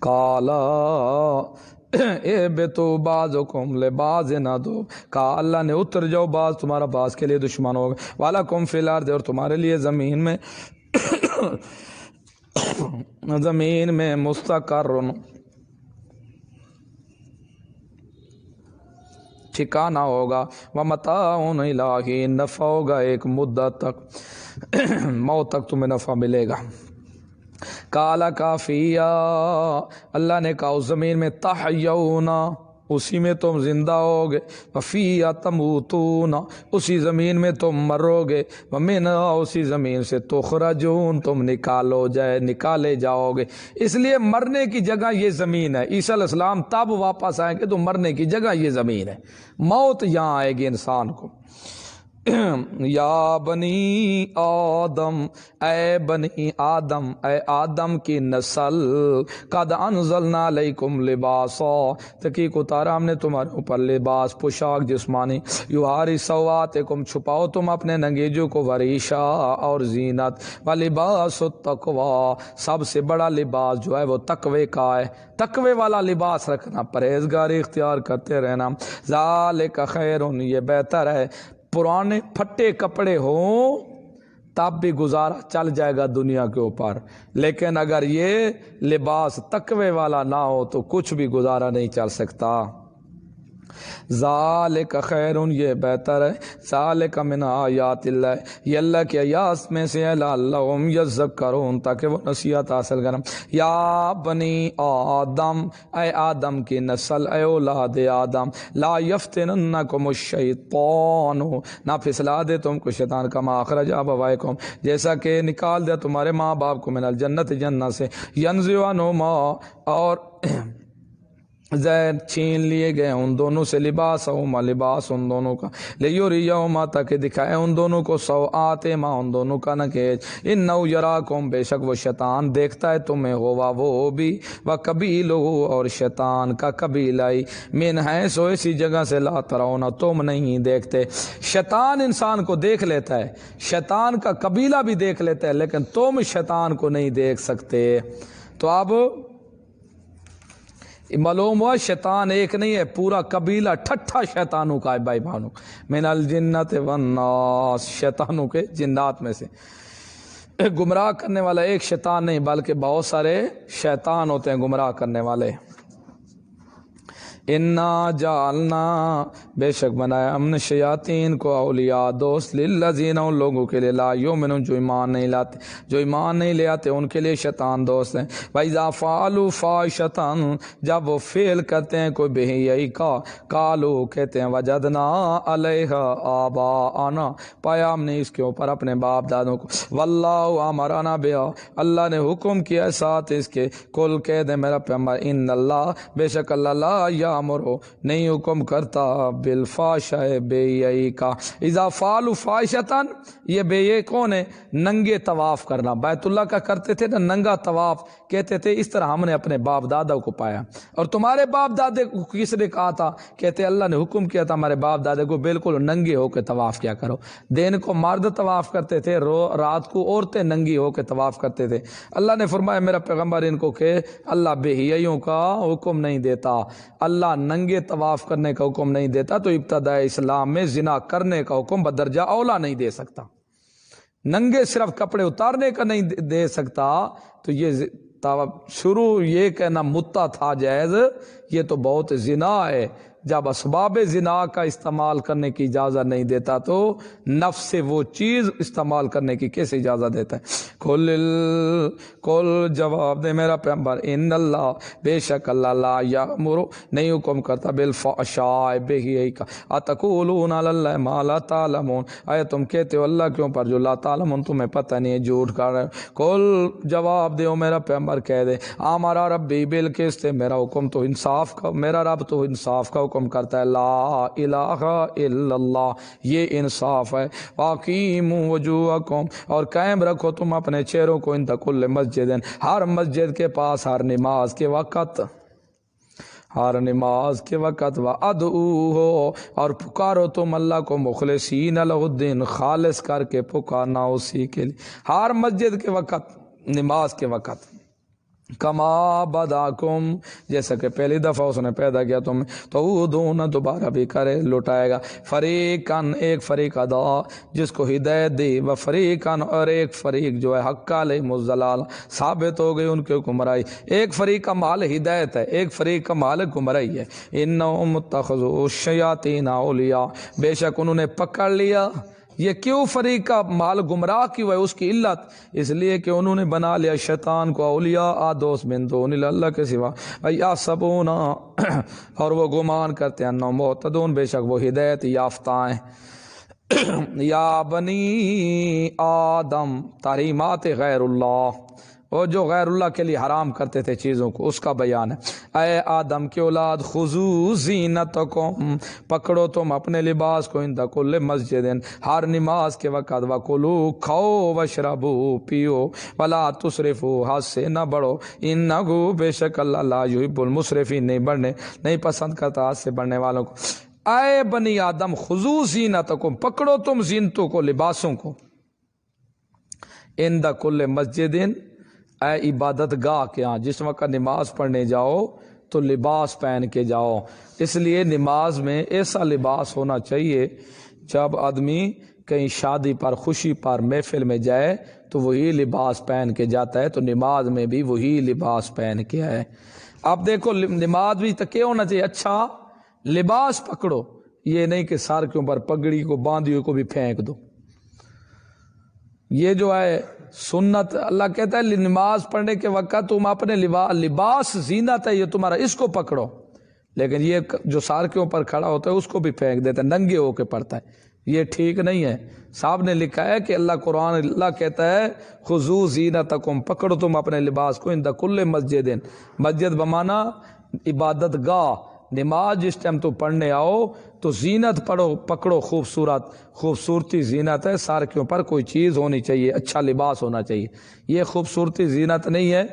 قال اے بے تو بعضکم لبعض دو، کہا اللہ نے اتر جاؤ، بعض تمہارا بعض کے لیے دشمن ہوگا، وَلَكُمْ فِي الْأَرْضِ، اور تمہارے لیے زمین میں مستقر ٹھکانہ ہوگا، وَمَتَاعٌ إِلَىٰ حِینٍ، نفع ہوگا ایک مدت تک، موت تک تمہیں نفع ملے گا۔ کالا کافیا، اللہ نے کہا اس زمین میں تحیون، اسی میں تم زندہ ہوگے، وفیہا تموتون، اسی زمین میں تم مرو گے، ومنہا، اسی زمین سے تخرجون، تم نکالے جاؤ گے۔ اس لیے مرنے کی جگہ یہ زمین ہے۔ عیسیٰ علیہ السلام تب واپس آئیں گے تو مرنے کی جگہ یہ زمین ہے، موت یہاں آئے گی انسان کو۔ یا بنی آدم، اے بنی آدم، اے آدم کی نسل، قد انزلنا علیکم لباسا، تحقیق اتارا ہم نے تمہارے اوپر لباس، پوشاک جسمانی، یوہاری سواتکم، چھپاؤ تم اپنے ننگیجوں کو، وریشا، اور زینت، ولباس التقوی، سب سے بڑا لباس جو ہے وہ تقوی کا ہے، تقوی والا لباس رکھنا، پرہیزگاری اختیار کرتے رہنا، ذالک خیر، یہ بہتر ہے۔ پرانے پھٹے کپڑے ہوں تب بھی گزارا چل جائے گا دنیا کے اوپر، لیکن اگر یہ لباس تقوی والا نہ ہو تو کچھ بھی گزارا نہیں چل سکتا۔ ذالک خیر، یہ بہتر ہے، ذالک من آیات اللہ، یہ اللہ کے آیات میں سے ہے، لعلہم یذکرون، تاکہ وہ نصیحت حاصل کریں۔ یا بنی آدم، اے آدم کی نسل، اے اولاد آدم، لا یفتننکم الشیطان، نہ پھسلا دے تم کو شیطان، کما اخرج ابویکم، جیسا کہ نکال دیا تمہارے ماں باپ کو، من الجنت، جنت سے، ینزع عنہما، اور زید چھین لیے گئے ان دونوں سے، لباسہما، لباس ان دونوں کا، لیریہما، تاکہ دکھائے ان دونوں کو، سوآتہما، ان دونوں کا نکیج، انہ یراکم، بے شک وہ شیطان دیکھتا ہے تمہیں، ہوا وہ بھی، وقبیلہ، اور شیطان کا قبیلہ ہی، من حیث، ایسی جگہ سے، لا ترون، تم نہیں دیکھتے۔ شیطان انسان کو دیکھ لیتا ہے، شیطان کا قبیلہ بھی دیکھ لیتا ہے، لیکن تم شیطان کو نہیں دیکھ سکتے۔ تو اب معلوم ہوا شیطان ایک نہیں ہے، پورا قبیلہ ٹھٹھا شیطانوں کا ہے بھائی بہنوں، من الجنت والناس، شیطانوں کے جنات میں سے۔ گمراہ کرنے والا ایک شیطان نہیں بلکہ بہت سارے شیطان ہوتے ہیں گمراہ کرنے والے۔ انا جعلنا، بے شک بنایا ہم نے شیاطین کو، اولیاء، دوست، للذین، ان لوگوں کے لیے، لا یؤمنون، جو ایمان نہیں لاتے، جو ایمان نہیں لے آتے ان کے لیے شیطان دوست ہیں۔ وَإِذَا فَعَلُوا فَاحِشَةً، جب وہ فعل کرتے ہیں کوئی بے حیائی کا، قالوا، کہتے ہیں، وجدنا علیہا آباءنا، پایا ہم نے اس کے اوپر اپنے باپ دادوں کو، واللہ امرنا بہا، اللہ نے حکم کیا ساتھ اس کے، قل، کہہ دے میرا پیغمبر، ان اللہ، بے شک اللہ، لا یامرو، نہیں حکم کرتا، بالفحشاء، بے حیائی کا۔ اذا فعلوا فاحشۃ، یہ بے حیائی کون ہے؟ ننگے طواف کرنا، بیت اللہ کا کرتے تھے نا ننگا طواف، کہتے تھے اس طرح ہم نے اپنے باپ دادا کو پایا۔ اور تمہارے باپ دادے کو کس نے کہا تھا؟ کہتے اللہ نے حکم کیا تھا ہمارے باپ دادے کو بالکل ننگے ہو کے طواف کیا کرو۔ دن کو مرد طواف کرتے تھے، رات کو عورتیں ننگی ہو کے طواف کرتے تھے۔ اللہ نے فرمایا میرا پیغمبر ان کو کہ اللہ بے حیائیوں کا حکم نہیں دیتا، اللہ ننگے طواف کرنے کا حکم نہیں دیتا، تو ابتداء اسلام میں زنا کرنے کا حکم بدرجہ اولا نہیں دے سکتا، ننگے صرف کپڑے اتارنے کا نہیں دے سکتا۔ تو یہ شروع یہ کہنا متع تھا جائز، یہ تو بہت زنا ہے۔ جب اسباب زنا کا استعمال کرنے کی اجازت نہیں دیتا تو نفس سے وہ چیز استعمال کرنے کی کیسے اجازت دیتا ہے؟ کل جواب دے میرا پیغمبر، ان اللہ، بے شک اللہ، لا یامر، نہیں حکم کرتا، بالفحشاء، بے حیائی کا، اتقولون علی اللہ ما لا تعلمون، آیا تم کہتے ہو اللہ کے اوپر جو لا تعلمون، تمہیں پتہ نہیں ہے، جھوٹ کر رہے ہو۔ کل جواب دے میرا پیغمبر، کہہ دے، ہمارا ربی بالقسط، میرا حکم تو انصاف کا، میرا رب تو انصاف کا حکم کرتا ہے، لا الہ الا اللہ، یہ انصاف ہے۔ واقیموا وجوہکم، اور قائم رکھو تم اپنے چہروں کو، عند کل مسجد، ہر مسجد کے پاس، ہر نماز کے وقت، ہر نماز کے وقت، وَأَدْعُوهُ، اور پکارو تم اللہ کو، مخلصین لہ الدین، خالص کر کے پکارنا اسی کے لیے، ہر مسجد کے وقت، نماز کے وقت۔ کما بداکم، جیسا کہ پہلی دفعہ اس نے پیدا کیا تم، تو وہ دونوں دوبارہ بھی کرے لوٹائے گا۔ فریقاً، ایک فریق ادا جس کو ہدایت دی، و فریقاً، اور ایک فریق جو ہے حق علیہم الضلال، ثابت ہو گئی ان کے گمراہی۔ ایک فریق کا مال ہدایت ہے، ایک فریق کا مال گمراہی ہے۔ انہم اتخذوا الشیاطین اولیاء، بے شک انہوں نے پکڑ لیا۔ یہ کیوں فریق کا مال گمراہ کیوں ہے؟ اس کی علت اس لیے کہ انہوں نے بنا لیا شیطان کو اولیاء دوست من دون اللہ کے سوا، یحسبون، اور وہ گمان کرتے ہیں انہم مہتدون، بے شک وہ ہدایت یافتہ ہیں۔ یا بنی آدم، تحریمات غیر اللہ، وہ جو غیر اللہ کے لیے حرام کرتے تھے چیزوں کو، اس کا بیان ہے۔ اے آدم کی اولاد، خذو زینتکم، پکڑو تم اپنے لباس کو، عند کل مسجد، ہر نماز کے وقت، وکلو، کھاؤ، واشربو، پیو، ولا تسرفو، حد سے نہ بڑھو، انہو، بے شک اللہ، لا یحب المسرفین، نہیں پسند کرتا حد سے بڑھنے والوں کو۔ اے بنی آدم، خذو زینتکم، پکڑو تم زینتوں کو، لباسوں کو، عند کل مسجد، اے عبادت گاہ کے ہاں، جس وقت نماز پڑھنے جاؤ تو لباس پہن کے جاؤ۔ اس لیے نماز میں ایسا لباس ہونا چاہیے، جب آدمی کہیں شادی پر، خوشی پر، محفل میں جائے تو وہی لباس پہن کے جاتا ہے، تو نماز میں بھی وہی لباس پہن کے آئے۔ اب دیکھو نماز بھی تو کیا ہونا چاہیے؟ اچھا لباس پکڑو، یہ نہیں کہ سر کے اوپر پگڑی کو باندھی ہوئی کو بھی پھینک دو۔ یہ جو ہے سنت، اللہ کہتا ہے نماز پڑھنے کے وقت تم اپنے لباس زینت ہے یہ تمہارا، اس کو پکڑو، لیکن یہ جو سار کے اوپر کھڑا ہوتا ہے اس کو بھی پھینک دیتا ہے، ننگے ہو کے پڑھتا ہے، یہ ٹھیک نہیں ہے۔ صاحب نے لکھا ہے کہ اللہ کہتا ہے خذو زینتکم، پکڑو تم اپنے لباس کو، عند کل مسجد، مسجد بمانا عبادت گاہ، نماز جس ٹائم تو پڑھنے آؤ تو زینت پکڑو، خوبصورتی زینت ہے، سار کے اوپر کوئی چیز ہونی چاہیے، اچھا لباس ہونا چاہیے۔ یہ خوبصورتی زینت نہیں ہے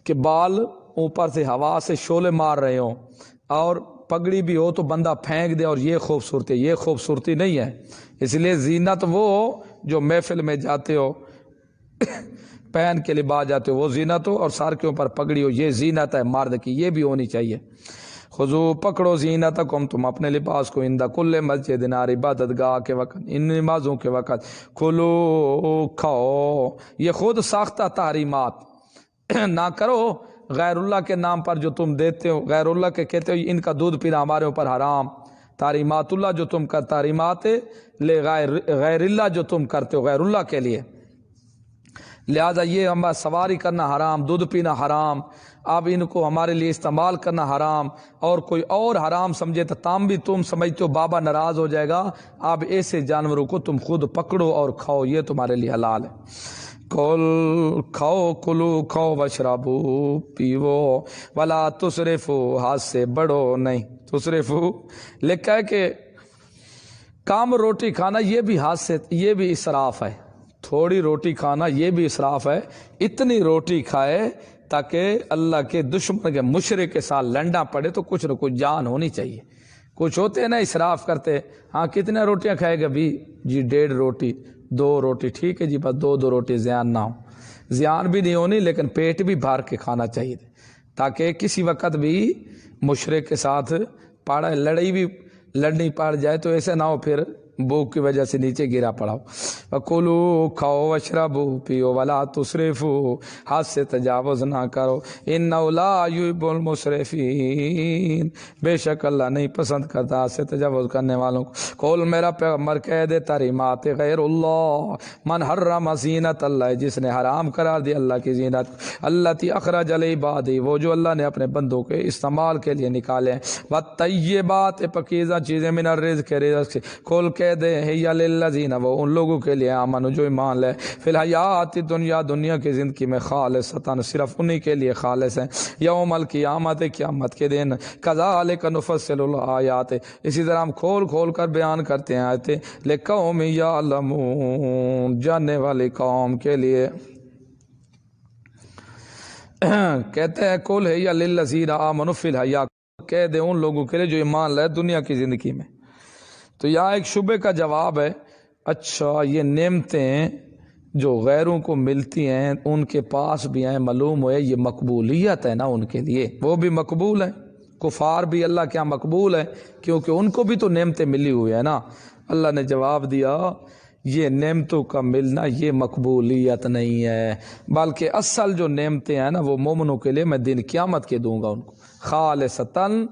کہ بال اوپر سے ہوا سے شعلے مار رہے ہوں اور پگڑی بھی ہو تو بندہ پھینک دے، اور یہ خوبصورتی نہیں ہے۔ اس لیے زینت وہ جو محفل میں جاتے ہو پہن کے لباس جاتے ہو وہ زینت ہو، اور سار کے اوپر پگڑی ہو یہ زینت ہے مرد کی، یہ بھی ہونی چاہیے۔ خذو، پکڑو زینتکم، تم اپنے لباس کو، عند کل مسجد، نار عبادت گاہ کے وقت، ان نمازوں کے وقت، کھلو، کھاؤ، یہ خود ساختہ تحریمات نہ کرو۔ غیر اللہ کے نام پر جو تم دیتے ہو، غیر اللہ کے کہتے ہو ان کا دودھ پینا ہمارے اوپر حرام، تحریمات اللہ جو تم کر، تحریمات لے غیر اللہ جو تم کرتے ہو غیر اللہ کے لیے، لہذا یہ ہمارا سواری کرنا حرام، دودھ پینا حرام، اب ان کو ہمارے لیے استعمال کرنا حرام، اور کوئی اور حرام سمجھے تو تام بھی تم سمجھتے ہو بابا ناراض ہو جائے گا، اب ایسے جانوروں کو تم خود پکڑو اور کھاؤ، یہ تمہارے لیے حلال ہے۔ کھاؤ، کلو، کھاؤ، واشربو، پیو، ولا تسرفو، حد سے بڑھو نہیں، تسرفو لکھا ہے کہ کم روٹی کھانا یہ بھی حد سے، یہ بھی اسراف ہے، تھوڑی روٹی کھانا یہ بھی اسراف ہے، اتنی روٹی کھائے تاکہ اللہ کے دشمن کے مشرک کے ساتھ لڑنا پڑے تو کچھ نہ کچھ جان ہونی چاہیے۔ کچھ ہوتے ہیں نا اسراف کرتے، ہاں کتنے روٹیاں کھائے گا بھی جی 1.5 روٹی 2 روٹی، ٹھیک ہے جی بس 2 روٹی، زیان نہ ہو، زیان بھی نہیں ہونی لیکن پیٹ بھی بھر کے کھانا چاہیے تاکہ کسی وقت بھی مشرک کے ساتھ لڑائی بھی لڑنی پڑ جائے تو ایسے نہ ہو پھر بھوک کی وجہ سے نیچے گرا پڑا ہو۔ وَكُلُوا، کھاؤ، واشربوا، پیو، ولا تسرفوا، حد سے تجاوز نہ کرو، انہ لا یحب المسرفین، بے شک اللہ نہیں پسند کرتا حد سے تجاوز کرنے والوں کو۔ قول، میرا پیغمبر کہہ دے، تحریمات غیر اللہ، من حرم زینت اللہ، جس نے حرام قرار دی اللہ کی زینت، التی اخرج لعبادہ، وہ جو اللہ نے اپنے بندوں کے استعمال کے لیے نکالے ہیں، والطیبات، پاکیزہ چیزیں، من الرزق، رزق سے، کھول کہہ دے ہی للذین، وہ ان لوگوں کے لیے آمنوا جو ایمان لے، فی الحیات دنیا، دنیا کی زندگی میں، خالصتاً صرف انہی کے لیے خالص ہیں، یوم القیامت، قیامت کے دن، کذالک نفصل الآیات، اسی طرح ہم کھول کھول کر بیان کرتے ہیں آیتیں، لقوم یعلمون، جاننے والی قوم کے لیے۔ کہتے ہیں قل ہی للذین آمنوا فی الحیات، کہہ دے ان لوگوں کے لیے جو ایمان لائے دنیا کی زندگی میں۔ تو یہاں ایک شبے کا جواب ہے، اچھا یہ نعمتیں جو غیروں کو ملتی ہیں ان کے پاس بھی ہیں، معلوم ہوئے یہ مقبولیت ہے نا ان کے لیے، وہ بھی مقبول ہیں، کفار بھی اللہ کے ہاں مقبول ہے، کیونکہ ان کو بھی تو نعمتیں ملی ہوئی ہیں نا۔ اللہ نے جواب دیا یہ نعمتوں کا ملنا یہ مقبولیت نہیں ہے، بلکہ اصل جو نعمتیں ہیں نا وہ مومنوں کے لیے میں دن قیامت کے دوں گا ان کو، خالصتاً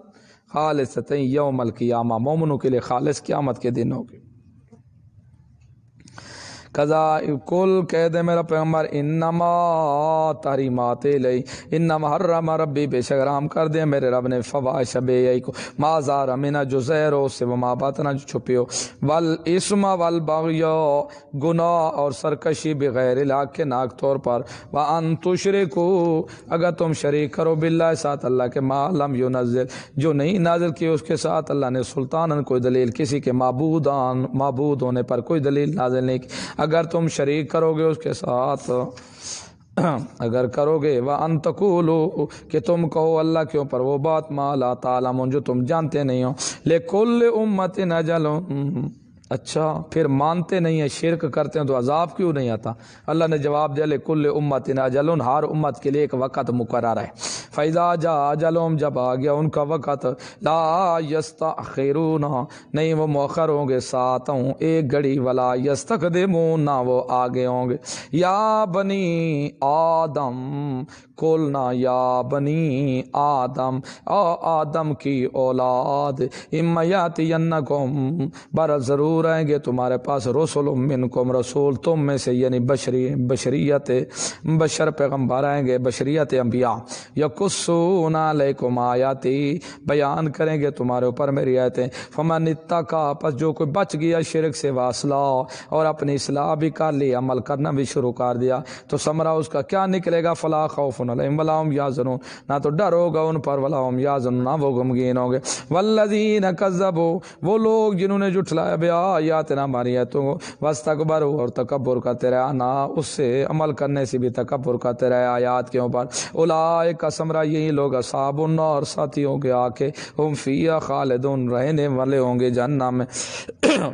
یوم القیامہ، مومنوں کے لیے خالص قیامت کے دن ہوگی۔ قضا کل کہہ دے میرا پیغمبر انما تحریمات لئی انما حرم ربی، بے شک حرام کر دیا میرے رب نے فواحش بے کو ما ظہر منہا، جو ظاہر ہو سے وما باطن، جو چھپی ہو، والاسم والبغی، گناہ اور سرکشی بغیر الحق کے ناک طور پر، وان تشرکوا، اگر تم شریک کرو باللہ ساتھ اللہ کے، ما لم ینزل، جو نہیں نازل کی اس کے ساتھ اللہ نے سلطانن کوئی دلیل، کسی کے معبود ہونے پر کوئی دلیل نازل نہیں کی، اگر تم شریک کرو گے اس کے ساتھ، اگر کرو گے وَأَن تَقُولُوا، کہ تم کہو اللہ کے اوپر وہ بات ما لا تعلمون، جو تم جانتے نہیں ہو، لِكُلِّ أُمَّةٍ أَجَلٌ، اچھا پھر مانتے نہیں ہیں، شرک کرتے ہیں تو عذاب کیوں نہیں آتا؟ اللہ نے جواب دیا لِكُلِّ أُمَّةٍ أَجَلٌ، ہر امت کے لیے ایک وقت مقرر ہے، فَإِذَا جَاءَ أَجَلُهُمْ، جب آ گیا ان کا وقت، لا يستأخرون، نہیں وہ مؤخر ہوں گے ساتوں ایک گھڑی، ولا یستقدمون، نہ وہ آگے ہوں گے۔ یا بنی آدم، کولنا یا بنی آدم، او آدم کی اولاد، اما یاتینکم، بر ضرور آئیں گے تمہارے پاس، رسول منکم، رسول تم میں سے، یعنی بشریت بشر پیغمبر آئیں گے، بشریت انبیاء، یقصون علیکم آیاتی، بیان کریں گے تمہارے اوپر میری آیتیں، فمن اتقی، پس جو کوئی بچ گیا شرک سے، واصلح، اور اپنی اصلاح بھی کر لی، عمل کرنا بھی شروع کر دیا، تو ثمرہ اس کا کیا نکلے گا؟ فلا خوف علیہم ولا ہم یحزنون، نہ تو ڈر ہوگا ان پر، ولا ہم یحزنون، نہ وہ غمگین ہوں گے۔ والذین کذبوا، وہ لوگ جنہوں نے جھٹلایا بآیاتنا، ہماری آیتوں کو، واستکبروا، اور تکبر کرتے رہے، نہ اس سے عمل کرنے سے بھی تکبر کرتے رہے آیات کے اوپر، اولئک ثمرہ یہی لوگ اصحاب النار، ساتھی ہوں گے آگ کے، ہم فیہا خالدون، رہنے والے ہوں گے جہنم میں۔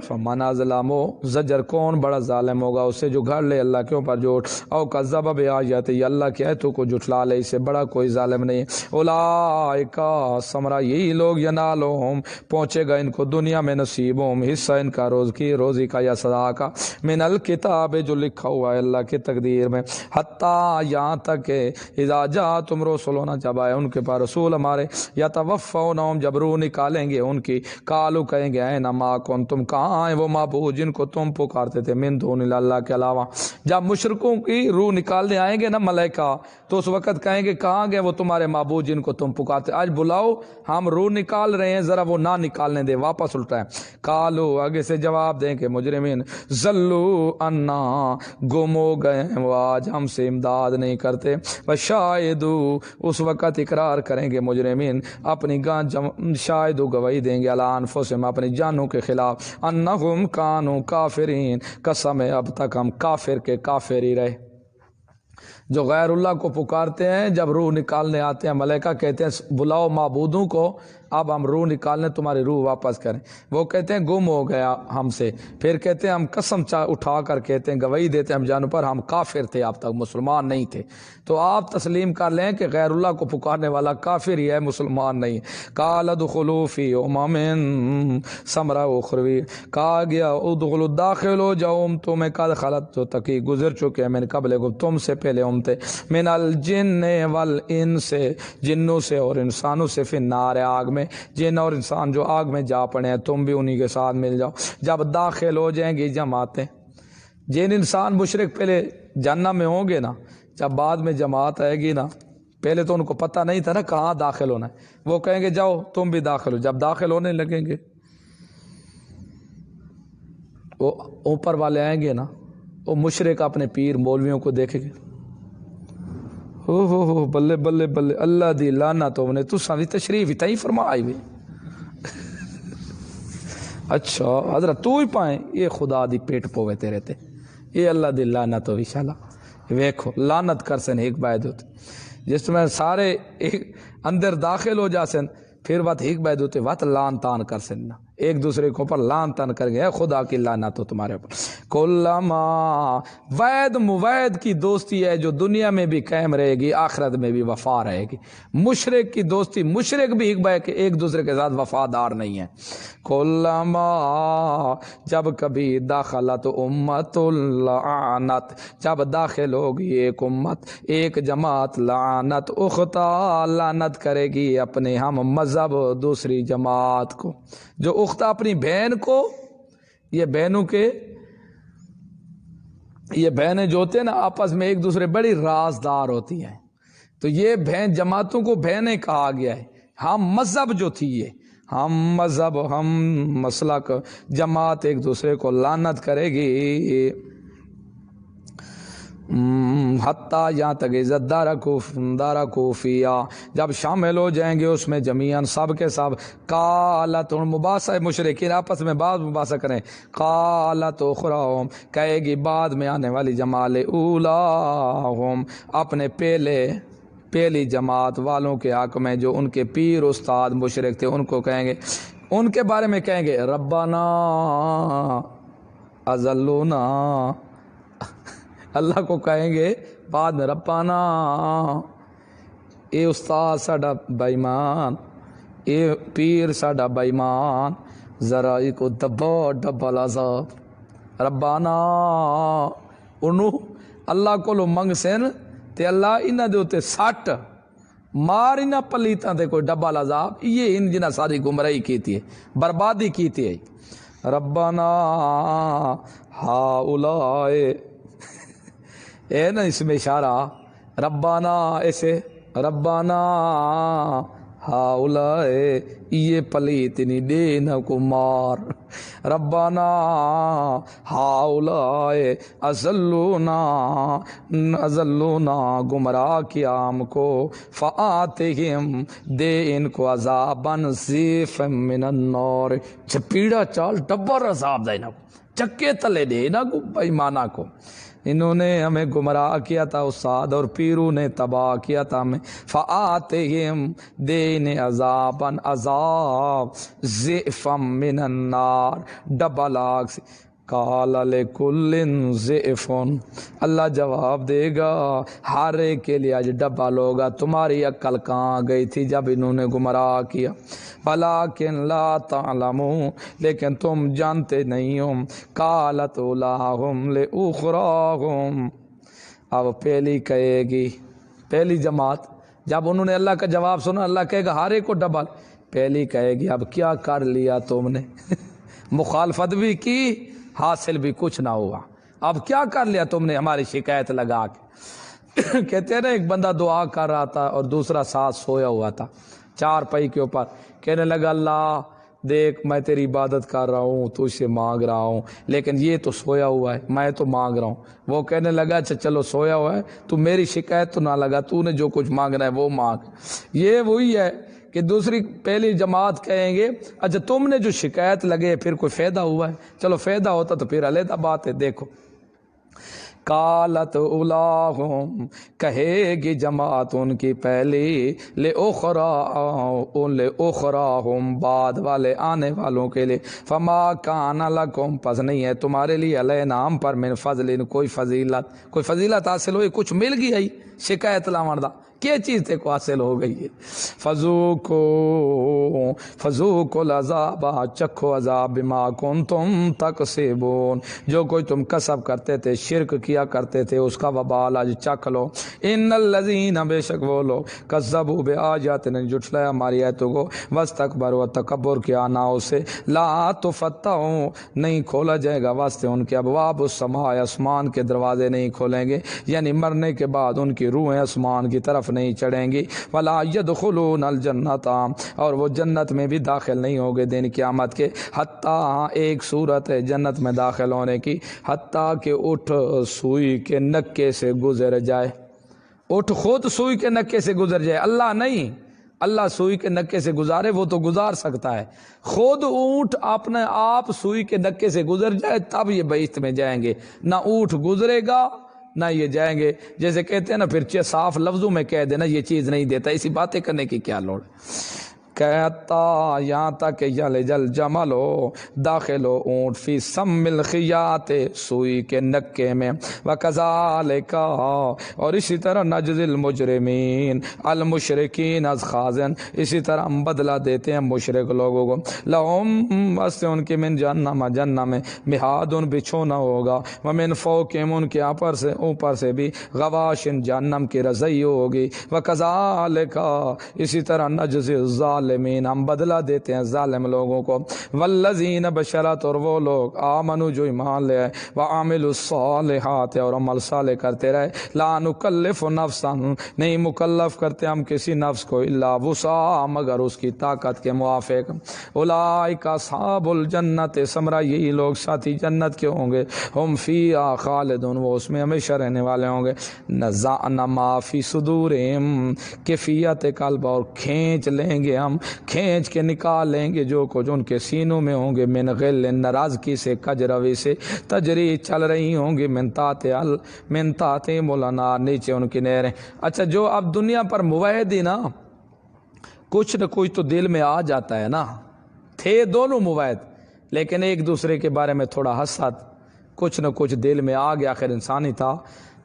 فمن اظلم، زجر کون بڑا ظالم ہوگا، اسے جو گھڑ لے اللہ کے اوپر جھوٹ، او کذب بآیاتہ، اللہ کی آیتوں کو جھٹلا لے، اس سے بڑا کوئی ظالم نہیں۔ اولئک ثمرہ یہی لوگ، ینالہم، پہنچے گا ان کو دنیا میں نصیبہم، حصہ ان کا روزی کا یا سزا کا، من الکتاب، جو لکھا ہوا ہے اللہ کی تقدیر میں، حتیٰ یہاں تک کہ اذا جاءتم رسولنا، جب آئے ان کے پاس رسول ہمارے، یتوفونہم، جب روح نکالیں گے ان کی، قالوا، کہیں گے این ما کنتم، کہاں ہیں وہ معبود جن کو تم پکارتے تھے، من دون اللہ کے علاوہ۔ جب مشرکوں کی روح نکالنے آئیں گے نا ملائکہ، تو اس وقت کہیں گے کہاں گئے وہ تمہارے معبود جن کو تم پکارتے، آج بلاؤ ہم روح نکال رہے ہیں، ذرا وہ نہ نکالنے دے، واپس الٹائیں۔ قالوا، آگے سے جواب دیں کہ مجرمین، ذلوا عنا، گم ہو گئے ہیں وہ، آج ہم سے امداد نہیں کرتے، وشاہدوا، اس وقت اقرار کریں گے مجرمین، اپنی شاہد و گواہی دیں گے، علی انفسہم، اپنی جانوں کے خلاف، انہم کانوا کافرین، قسم ہے اب تک ہم کافر کے کافر ہی رہے۔ جو غیر اللہ کو پکارتے ہیں، جب روح نکالنے آتے ہیں ملائکہ کہتے ہیں بلاؤ معبودوں کو، اب ہم روح نکالنے تمہاری روح واپس کریں، وہ کہتے ہیں گم ہو گیا ہم سے، پھر کہتے ہیں ہم قسم اٹھا کر کہتے ہیں، گواہی دیتے ہیں ہم جانوں پر، ہم کافر تھے، اب تک مسلمان نہیں تھے۔ تو آپ تسلیم کر لیں کہ غیر اللہ کو پکارنے والا کافر ہی ہے، مسلمان نہیں۔ قال ادخلوا فی امم، ثمرہ اخروی، کہا گیا ادخلوا، داخل ہو جاؤ، تمہیں قد خلت، جو تکی گزر چکے ہیں، من قبلکم، تم سے پہلے تھے، من الجن والانس، جنوں سے اور انسانوں سے، فی النار، آگ میں، جن اور انسان جو آگ میں جا پڑے ہیں، تم بھی انہی کے ساتھ مل جاؤ۔ جب داخل ہو جائیں گی جماعتیں، جن انسان مشرک پہلے جہنم میں ہوں گے نا، جب بعد میں جماعت آئے گی نا، پہلے تو ان کو پتہ نہیں تھا نا کہاں داخل ہونا ہے، وہ کہیں گے جاؤ تم بھی داخل ہو، جب داخل ہونے لگیں گے، وہ اوپر والے آئیں گے نا، وہ مشرک اپنے پیر مولویوں کو دیکھیں گے، ہو بلے بلے بلے، اللہ دی لعنت ہونے، تساں بھی تشریف ہی فرمائی ہوئی۔ اچھا حضرت تو ہی پائیں، یہ خدا دی پیٹ پوے تیرے تے، یہ اللہ دی لعنت ہوئی شالا، ویکھو لعنت کر سن ایک باید ہوتے، جس میں سارے ایک اندر داخل ہو جا سن، پھر وقت ایک باید ہوتے، وقت لان تان کر سن، ایک دوسرے کے اوپر لان تن کر گئے، خدا کی لعنت ہو تمہارے اوپر۔ کلما، وید موید کی دوستی ہے جو دنیا میں بھی قائم رہے گی، آخرت میں بھی وفا رہے گی۔ مشرک کی دوستی، مشرک بھی ایک دوسرے کے ساتھ وفادار نہیں ہے۔ کلما، جب کبھی داخلت امت لعنت، جب داخل ہوگی ایک امت، ایک جماعت، لعنت اختا، لعنت کرے گی اپنے ہم مذہب دوسری جماعت کو۔ جو اختا اپنی بہن کو، یہ بہنوں کے، یہ بہنیں جو ہوتے ہیں نا آپس میں ایک دوسرے بڑی رازدار ہوتی ہیں، تو یہ بہن جماعتوں کو بہنیں کہا گیا ہے۔ ہم مذہب جو تھی، یہ ہم مذہب، ہم مسلک جماعت ایک دوسرے کو لعنت کرے گی، حتیٰ یہاں تک عزت دارا کوفیہ، جب شامل ہو جائیں گے اس میں جمیعاً سب کے سب۔ قالت، مباحثہ مشرکین آپس میں بعض مباحثہ کریں، قالت اخراہم، کہے گی بعد میں آنے والی جماعت، اولاہم، اپنے پہلی جماعت والوں کے حق میں جو ان کے پیر استاد مشرک تھے، ان کو کہیں گے، ان کے بارے میں کہیں گے ربنا اضلونا، اللہ کو کہیں گے بعد میں ربنا، اے استاد ساڈا بائیمان، اے پیر ساڈا بائیمان، ذرا یہ کو دبا ڈبا العذاب، ربنا انہوں اللہ کو لو منگ سن تے اللہ انہاں دے اوتے سٹ مار، انہاں پلیتاں تے کوئی ڈبا العذاب، یہ ان جنہاں ساری گمراہی کیتی ہے، بربادی کیتی ہے۔ ربنا ہاؤلائے، اے نا اس میں اشارہ، ربنا ایسے، ربنا ہاؤلائے، یہ پلیت نہیں دینا کو مار، ربنا ہاؤلائے اضلونا گمراہ کیا ہم کو، فآتہم دے ان کو عذاباً ضیفا من النار، چپیڑا چال ٹبر عذاب دے نا کو، چکے تلے دے نا کو بےایمانہ کو، انہوں نے ہمیں گمراہ کیا تھا، استاد اور پیروں نے تباہ کیا تھا ہمیں، فآتہم دین عذاباً عذاب ضعفا من النار، ڈبل آگ سے، قال لکل ضعف، اللہ جواب دے گا ہر ایک کے لیے آج ڈبل ہوگا۔ تمہاری عقل کہاں گئی تھی جب انہوں نے گمراہ کیا؟ بلاکن لا تعلمون، لیکن تم جانتے نہیں ہو، قالت اولاہم لاخراہم، اب پہلی کہے گی، پہلی جماعت جب انہوں نے اللہ کا جواب سنا، اللہ کہے گا ہر ایک کو ڈبل، پہلی کہے گی اب کیا کر لیا تم نے، مخالفت بھی کی، حاصل بھی کچھ نہ ہوا، اب کیا کر لیا تم نے ہماری شکایت لگا کے۔ کہتے ہیں نا ایک بندہ دعا کر رہا تھا اور دوسرا ساتھ سویا ہوا تھا چار پائی کے اوپر، کہنے لگا اللہ دیکھ میں تیری عبادت کر رہا ہوں، تو اسے مانگ رہا ہوں، لیکن یہ تو سویا ہوا ہے، میں تو مانگ رہا ہوں۔ وہ کہنے لگا اچھا چلو سویا ہوا ہے تو میری شکایت تو نہ لگا، تو نے جو کچھ مانگنا ہے وہ مانگ۔ یہ وہی ہے کہ دوسری پہلی جماعت کہیں گے اچھا تم نے جو شکایت لگے پھر کوئی فائدہ ہوا ہے، چلو فائدہ ہوتا تو پھر علیحدہ بات ہے۔ دیکھو قالت اولاہم، کہے گی جماعت ان کی پہلی، لأخراہم بعد والے آنے والوں کے لیے، فما کان لکم، پس نہیں ہے تمہارے لیے علینا ہم پر، من فضل کوئی فضیلت حاصل ہوئی، کچھ مل گئی ہے شکایت لاون دا، کیا چیز تے کو حاصل ہو گئی ہے۔ فذوقوا العذاب، چکھو عذاب، بما کنتم تکسبون، جو کوئی تم کسب کرتے تھے، شرک کیا کرتے تھے، اس کا وبال آج چکھ لو۔ ان الذین، بے شک وہ لوگ، کذبوا بآیاتنا، جھٹلایا ہماری آیتوں کو، واستکبروا، تکبر کیا عنہا سے، لا تفتح، نہیں کھولا جائے گا واسطے ان کے ابواب السماء، آسمان کے دروازے نہیں کھولیں گے، یعنی مرنے کے بعد ان کی روحیں آسمان کی طرف نہیں چڑھیں گی، ولا يدخلون الجنت، اور وہ جنت میں بھی داخل نہیں ہوگے دن قیامت کے، حتیٰ، ایک صورت ہے جنت میں داخل ہونے کی، حتیٰ کہ اٹھ سوئی کے نکے سے گزر جائے، اٹھ خود سوئی کے نکے سے گزر جائے، اللہ نہیں، اللہ سوئی کے نکے سے گزارے وہ تو گزار سکتا ہے، خود اونٹ اپنے آپ سوئی کے نکے سے گزر جائے تب یہ بہشت میں جائیں گے، نہ اونٹ گزرے گا نہ یہ جائیں گے۔ جیسے کہتے ہیں نا پھر صاف لفظوں میں کہہ دینا یہ چیز نہیں دیتا، اسی باتیں کرنے کی کیا لوڑ ہے۔ کہتا یہاں تک کہ یلج الجمل ہو داخل ہو اونٹ فی سم الخیاط سوئی کے نکے میں، وکذالک اور اسی طرح نجزی المجرمین المشرکین از خازن، اسی طرح ہم بدلہ دیتے ہیں مشرک لوگوں کو، لہم بس ان کے من جہنم جہنم میں مہاد بچھونا ہوگا، ومن فوقہم ان کے اوپر سے بھی غواشن جہنم کی رضائی ہوگی، وکذالک اسی طرح نجزی الظالمین ہم بدلہ دیتے ہیں ظالم لوگوں کو، والذین بشرت اور وہ لوگ آمنو جو ایمان لے آئے، وعملوا الصالحات اور عمل صالح کرتے رہے، لا نکلف نفسا نہیں مکلف کرتے ہم کسی نفس کو الا وسعها مگر اس کی طاقت کے موافق، اولئک اصحاب الجنت ثمرہ یہی لوگ ساتھی جنت کے ہوں گے، ہم فیہا خالدون وہ اس میں ہمیشہ رہنے والے ہوں گے، نزعنا ما فی صدورہم کیفیت قلب اور کھینچ لیں گے ہم، کھینچ کے نکال لیں گے جو کچھ ان کے سینوں میں ہوں گے، من غل ناراضگی سے کجروی سے، تجری چل رہی ہوں گی من تحت الانہار نیچے ان کی نہریں۔ اچھا جو اب دنیا پر موحدی نا کچھ نہ کچھ تو دل میں آ جاتا ہے نا، تھے دونوں موحد لیکن ایک دوسرے کے بارے میں تھوڑا حسد، کچھ نہ کچھ دل میں آ گیا، آخر انسانی تھا،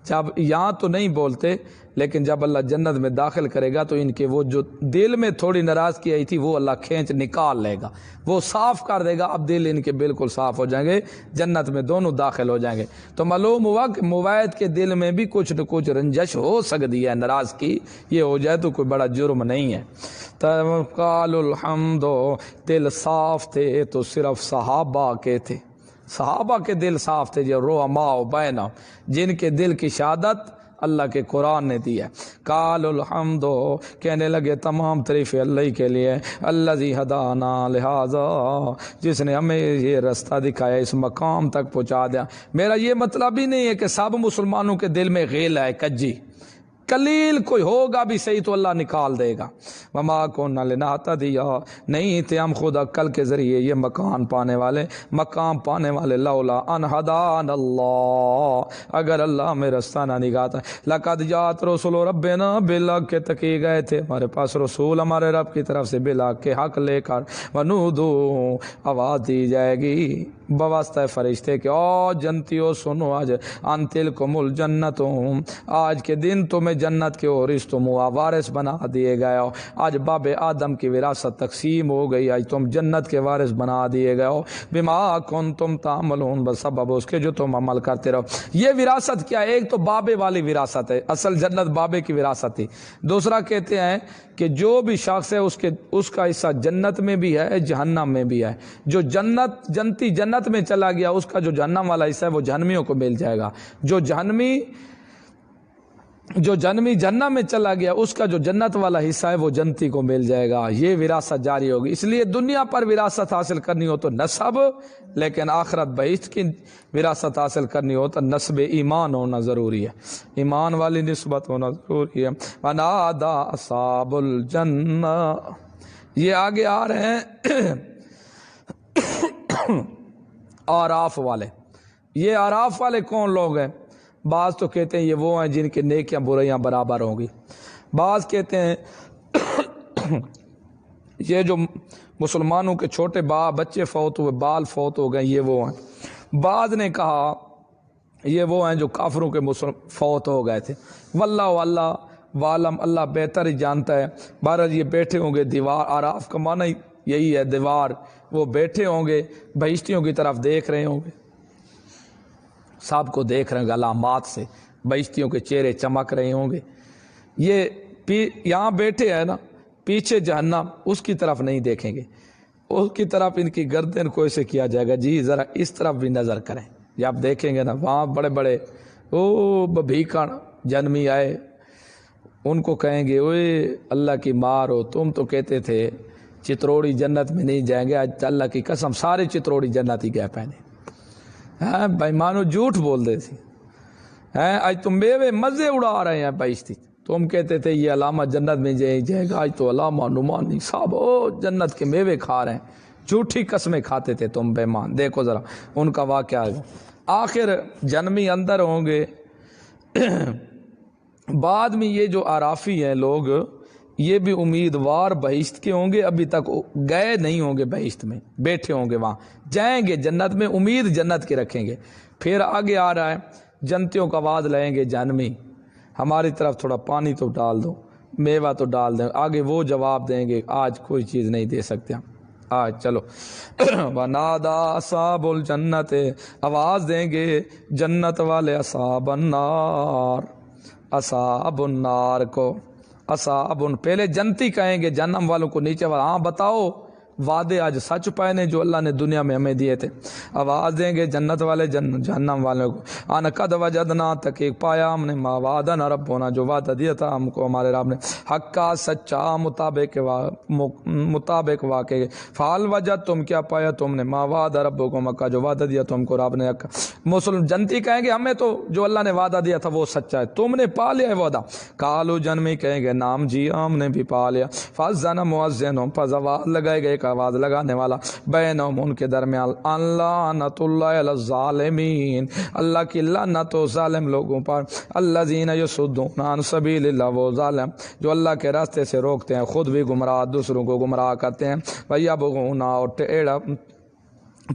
جب یہاں تو نہیں بولتے لیکن جب اللہ جنت میں داخل کرے گا تو ان کے وہ جو دل میں تھوڑی ناراضگی آئی تھی وہ اللہ کھینچ نکال لے گا، وہ صاف کر دے گا، اب دل ان کے بالکل صاف ہو جائیں گے، جنت میں دونوں داخل ہو جائیں گے۔ تو معلوم ہوا کہ موحد کے دل میں بھی کچھ نہ کچھ رنجش ہو سکتی ہے، ناراضگی یہ ہو جائے تو کوئی بڑا جرم نہیں ہے۔ قال الحمد دل صاف تھے تو صرف صحابہ کے تھے، صحابہ کے دل صاف تھے، جو رحماء بینہ جن کے دل کی شہادت اللہ کے قرآن نے دی ہے۔ قال الحمد کہنے لگے تمام تعریف اللہ کے لیے، الذی ہدانا لہذا جس نے ہمیں یہ رستہ دکھایا، اس مقام تک پہنچا دیا۔ میرا یہ مطلب ہی نہیں ہے کہ سب مسلمانوں کے دل میں غیل ہے، کجی قلیل کوئی ہوگا بھی صحیح تو اللہ نکال دے گا۔ وما کنا لنہتدی نہیں تھے ہم خود عقل کے ذریعے یہ مقام پانے والے لولا ان ہدانا اللہ اگر ہمیں میں رستہ نہ نکاتا۔ لقد جاءت رسول ربنا بالحق کے تکی گئے تھے ہمارے پاس رسول ہمارے رب کی طرف سے بالحق کے حق لے کر، ونودو آواز دی جائے گی بواسطہ فرشتے کے، او جنتیو سنو آج ان تلکم الجنتم آج کے دن تمہیں جنت کے ورثتم وارث بنا دیے گئے ہو، آج باب آدم کی وراثت تقسیم ہو گئی، آج تم جنت کے وارث بنا دیے گئے ہو، بما کنتم تعملون بسبب اس کے جو تم عمل کرتے رہو۔ یہ وراثت کیا ہے؟ ایک تو بابے والی وراثت ہے، اصل جنت بابے کی وراثت تھی۔ دوسرا کہتے ہیں کہ جو بھی شخص ہے اس کا حصہ جنت میں بھی ہے جہنم میں بھی ہے، جو جنتی جنت میں چلا گیا اس کا جو جہنم والا حصہ ہے وہ جہنمیوں کو مل جائے گا، جو جہنمی جہنم میں چلا گیا اس کا جو جنت والا حصہ ہے وہ جنتی کو مل جائے گا۔ یہ وراثت جاری ہوگی۔ اس لیے دنیا پر وراثت حاصل کرنی ہو تو نسب، لیکن آخرت بہشت کی وراثت حاصل کرنی ہو تو نسب ایمان ہونا ضروری ہے، ایمان والی نسبت ہونا ضروری ہے۔ ونادى اصحاب الجنہ، یہ آگے آ رہے ہیں آراف والے۔ یہ آراف والے کون لوگ ہیں؟ بعض تو کہتے ہیں یہ وہ ہیں جن کے نیکیاں برائیاں برابر ہوں گی، بعض کہتے ہیں یہ جو مسلمانوں کے چھوٹے بچے فوت ہوئے، بال فوت ہو گئے، یہ وہ ہیں۔ بعض نے کہا یہ وہ ہیں جو کافروں کے فوت ہو گئے تھے۔ واللہ والم اللہ بہتر ہی جانتا ہے۔ بہرحال یہ بیٹھے ہوں گے دیوار، آراف کا معنی یہی ہے دیوار، وہ بیٹھے ہوں گے بہشتیوں کی طرف دیکھ رہے ہوں گے، سب کو دیکھ رہے ہیں علامات سے، بہشتیوں کے چہرے چمک رہے ہوں گے۔ یہ یہاں بیٹھے ہیں نا، پیچھے جہنم، اس کی طرف نہیں دیکھیں گے، اس کی طرف ان کی گردن کو ایسے کیا جائے گا، جی ذرا اس طرف بھی نظر کریں۔ جب دیکھیں گے نا وہاں بڑے بڑے بھیکن جنمی آئے، ان کو کہیں گے اوے اللہ کی مار ہو، تم تو کہتے تھے چتروڑی جنت میں نہیں جائیں گے، آج اللہ کی قسم سارے چتروڑی جنت ہی گئے پہنے۔ ہاں بھائی مانو جھوٹ بول دے تھی، آج تم میوے مزے اڑا رہے ہیں بہشتی، تم کہتے تھے یہ علامہ جنت میں جائے گا، آج تو علامہ نعمان صاحب جنت کے میوے کھا رہے ہیں، جھوٹی قسمیں کھاتے تھے تم بے مان۔ دیکھو ذرا ان کا واقعہ ہے۔ آخر جنمی اندر ہوں گے۔ بعد میں یہ جو آرافی ہیں لوگ، یہ بھی امیدوار بہشت کے ہوں گے، ابھی تک گئے نہیں ہوں گے بہشت میں، بیٹھے ہوں گے وہاں، جائیں گے جنت میں، امید جنت کی رکھیں گے۔ پھر آگے آ رہا ہے جنتیوں کا آواز لیں گے جہنمی، ہماری طرف تھوڑا پانی تو ڈال دو، میوہ تو ڈال دیں۔ آگے وہ جواب دیں گے آج کوئی چیز نہیں دے سکتے ہم، آج چلو وَنَادَا أَصْحَابُ الْجَنَّةِ، آواز دیں گے جنت والے اصحاب النار، اصحاب النار کو، اصحاب پہلے جنتی کہیں گے جہنم والوں کو نیچے والا، ہاں بتاؤ وعدے آج سچ پائے نے جو اللہ نے دنیا میں ہمیں دیے تھے۔ آواز دیں گے جنت والے جہنم والوں کو، ان قد وجدنا، تحقیق پایا ہم نے، ما وعدنا ربنا، جو وعدہ دیا تھا ہم کو ہمارے رب نے، حقا سچا، مطابق واقع، فعل وجد تم کیا پایا تم نے، ما وعد ربکم حقا، جو وعدہ دیا تم کو رب نے حقا۔ مسلم جنتی کہیں گے ہمیں تو جو اللہ نے وعدہ دیا تھا وہ سچا ہے، تم نے پا لیا ہے وعدہ۔ کالو جنمی کہیں گے نام جی ہم نے بھی پا لیا۔ فاذن مؤذن، پس آواز لگائے گئے، آواز لگانے والا، بینہم ان کے درمیان، ان لعنت اللہ علی الظالمین، اللہ کی لعنت ہو ظالم لوگوں پر، الذین یصدون عن سبیل اللہ، وہ ظالم جو اللہ کے راستے سے روکتے ہیں، خود بھی گمراہ دوسروں کو گمراہ کرتے ہیں، ویبغون، اور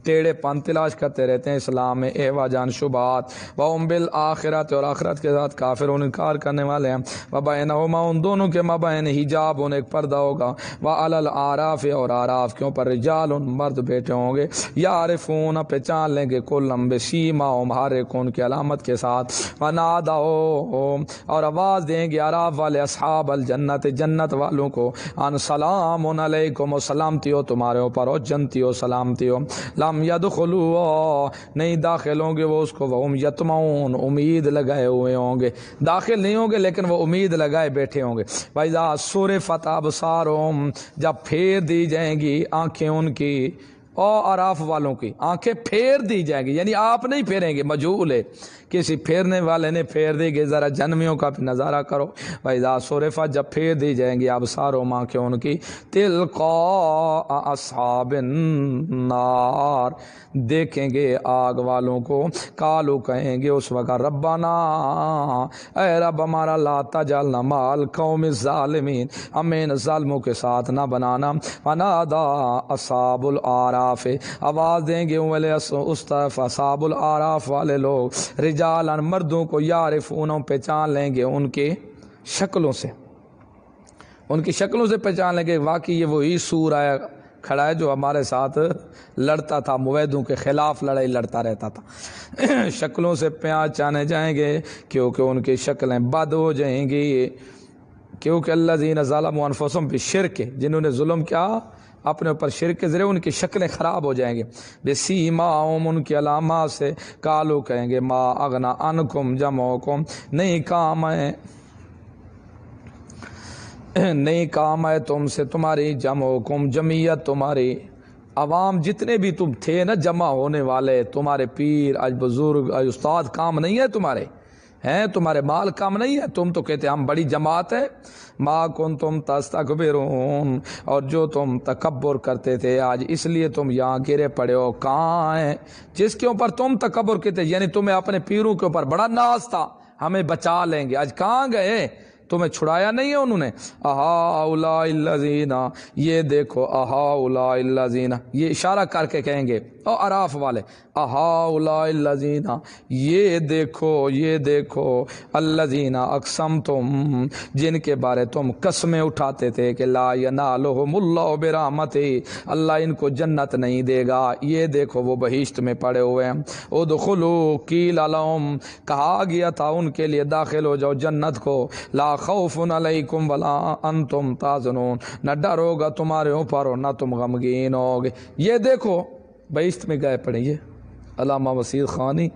ٹیڑے پن تلاش کرتے رہتے ہیں اسلام میں، اعوجاً شبہات، وہم بالآخرت، اور آخرت کے ساتھ کافر انکار کرنے والے ہیں، وبینہما، ان دونوں کے مابین حجاب، ایک پردہ ہوگا، وعلی الاعراف، اور اعراف کے اوپر رجال، مرد بیٹھے ہوں گے، یعرفون، پہچان لیں گے، کلم بسیماہم، ہر ایک ان کی علامت کے ساتھ، ونادوا، اور آواز دیں گے اعراف والے اصحاب الجنت، جنت والوں کو، ان سلام علیکم، و سلامتی ہو تمہارے اوپر، اور جنتی ہو سلامتی ہو، لم يدخلوا، نہیں داخل ہوں گے وہ اس کو، وہم یطمعون، امید لگائے ہوئے ہوں گے، داخل نہیں ہوں گے لیکن وہ امید لگائے بیٹھے ہوں گے۔ وَإِذَا صُرِفَتْ أَبْصَارُهُمْ، جب پھیر دی جائیں گی آنکھیں ان کی، اور اعراف والوں کی آنکھیں پھیر دی جائیں گی، یعنی آپ نہیں پھیریں گے، مجہول ہے، کسی پھیرنے والے نے پھیر دی گئی، ذرا جہنمیوں کا بھی نظارہ کرو۔ وَإِذَا صُرِفَتْ، جب پھیر دی جائیں گی ابصارہم، آنکھیں ان کی، تِلْقَاءَ أَصْحَابِ النَّارِ، دیکھیں گے آگ والوں کو، قالوا، کہیں گے اس وقت، ربنا، اے رب ہمارا، لا تجعلنا مع القوم الظالمین، ہمیں ان ظالموں کے ساتھ نہ بنانا۔ ونادى اصحاب الاعراف، آواز دیں گے والے اس طرف اصحاب الاعراف والے لوگ، رجالاً، مردوں کو، یعرفون، پہچان لیں گے ان کے شکلوں سے، ان کی شکلوں سے پہچان لیں گے، واقعی یہ وہی سور آیا کھڑا ہے جو ہمارے ساتھ لڑتا تھا، مویدوں کے خلاف لڑائی لڑتا رہتا تھا۔ شکلوں سے پہچانے جائیں گے کیونکہ ان کی شکلیں بد ہو جائیں گی، کیونکہ الذین ظلموا انفسهم بالشرک، جنہوں نے ظلم کیا اپنے اوپر شرک کے ذریعے، ان کی شکلیں خراب ہو جائیں گے، بسیماہم، ان کی علامات سے، قالوا، کہیں گے، ما اغنی عنکم جمعکم، نہیں کام ہے تم سے تمہاری، جمعکم، جمعیت تمہاری، عوام جتنے بھی تم تھے نا جمع ہونے والے، تمہارے پیر، آج بزرگ، آج استاد کام نہیں ہے تمہارے، ہیں تمہارے مال کام نہیں ہے، تم تو کہتے ہم بڑی جماعت ہے، ما کنتم تستکبرون، اور جو تم تکبر کرتے تھے آج اس لیے تم یہاں گرے پڑے ہو، کہاں ہیں جس کے اوپر تم تکبر کرتے، یعنی تمہیں اپنے پیروں کے اوپر بڑا ناز تھا ہمیں بچا لیں گے، آج کہاں گئے، تمہیں چھڑایا نہیں ہے انہوں نے۔ اہؤلاء الذین، یہ دیکھو، اہؤلاء الذین، یہ اشارہ کر کے کہیں گے او اعراف والے، اہؤلاء الذین، یہ دیکھو، الذین اقسمتم، جن کے بارے تم قسمیں اٹھاتے تھے کہ لا ینالہم اللہ برحمتہ، اللہ ان کو جنت نہیں دے گا، یہ دیکھو وہ بہشت میں پڑے ہوئے ہیں۔ ادخلوا، قیل لہم، کہا گیا تھا ان کے لیے داخل ہو جاؤ جنت کو، لا خوف علیکم ولا انتم تحزنون، نہ ڈر ہوگا تمہارے اوپر اور نہ تم غمگین ہوگے، یہ دیکھو بہشت میں گئے پڑے۔ یہ علامہ وسیع خانی،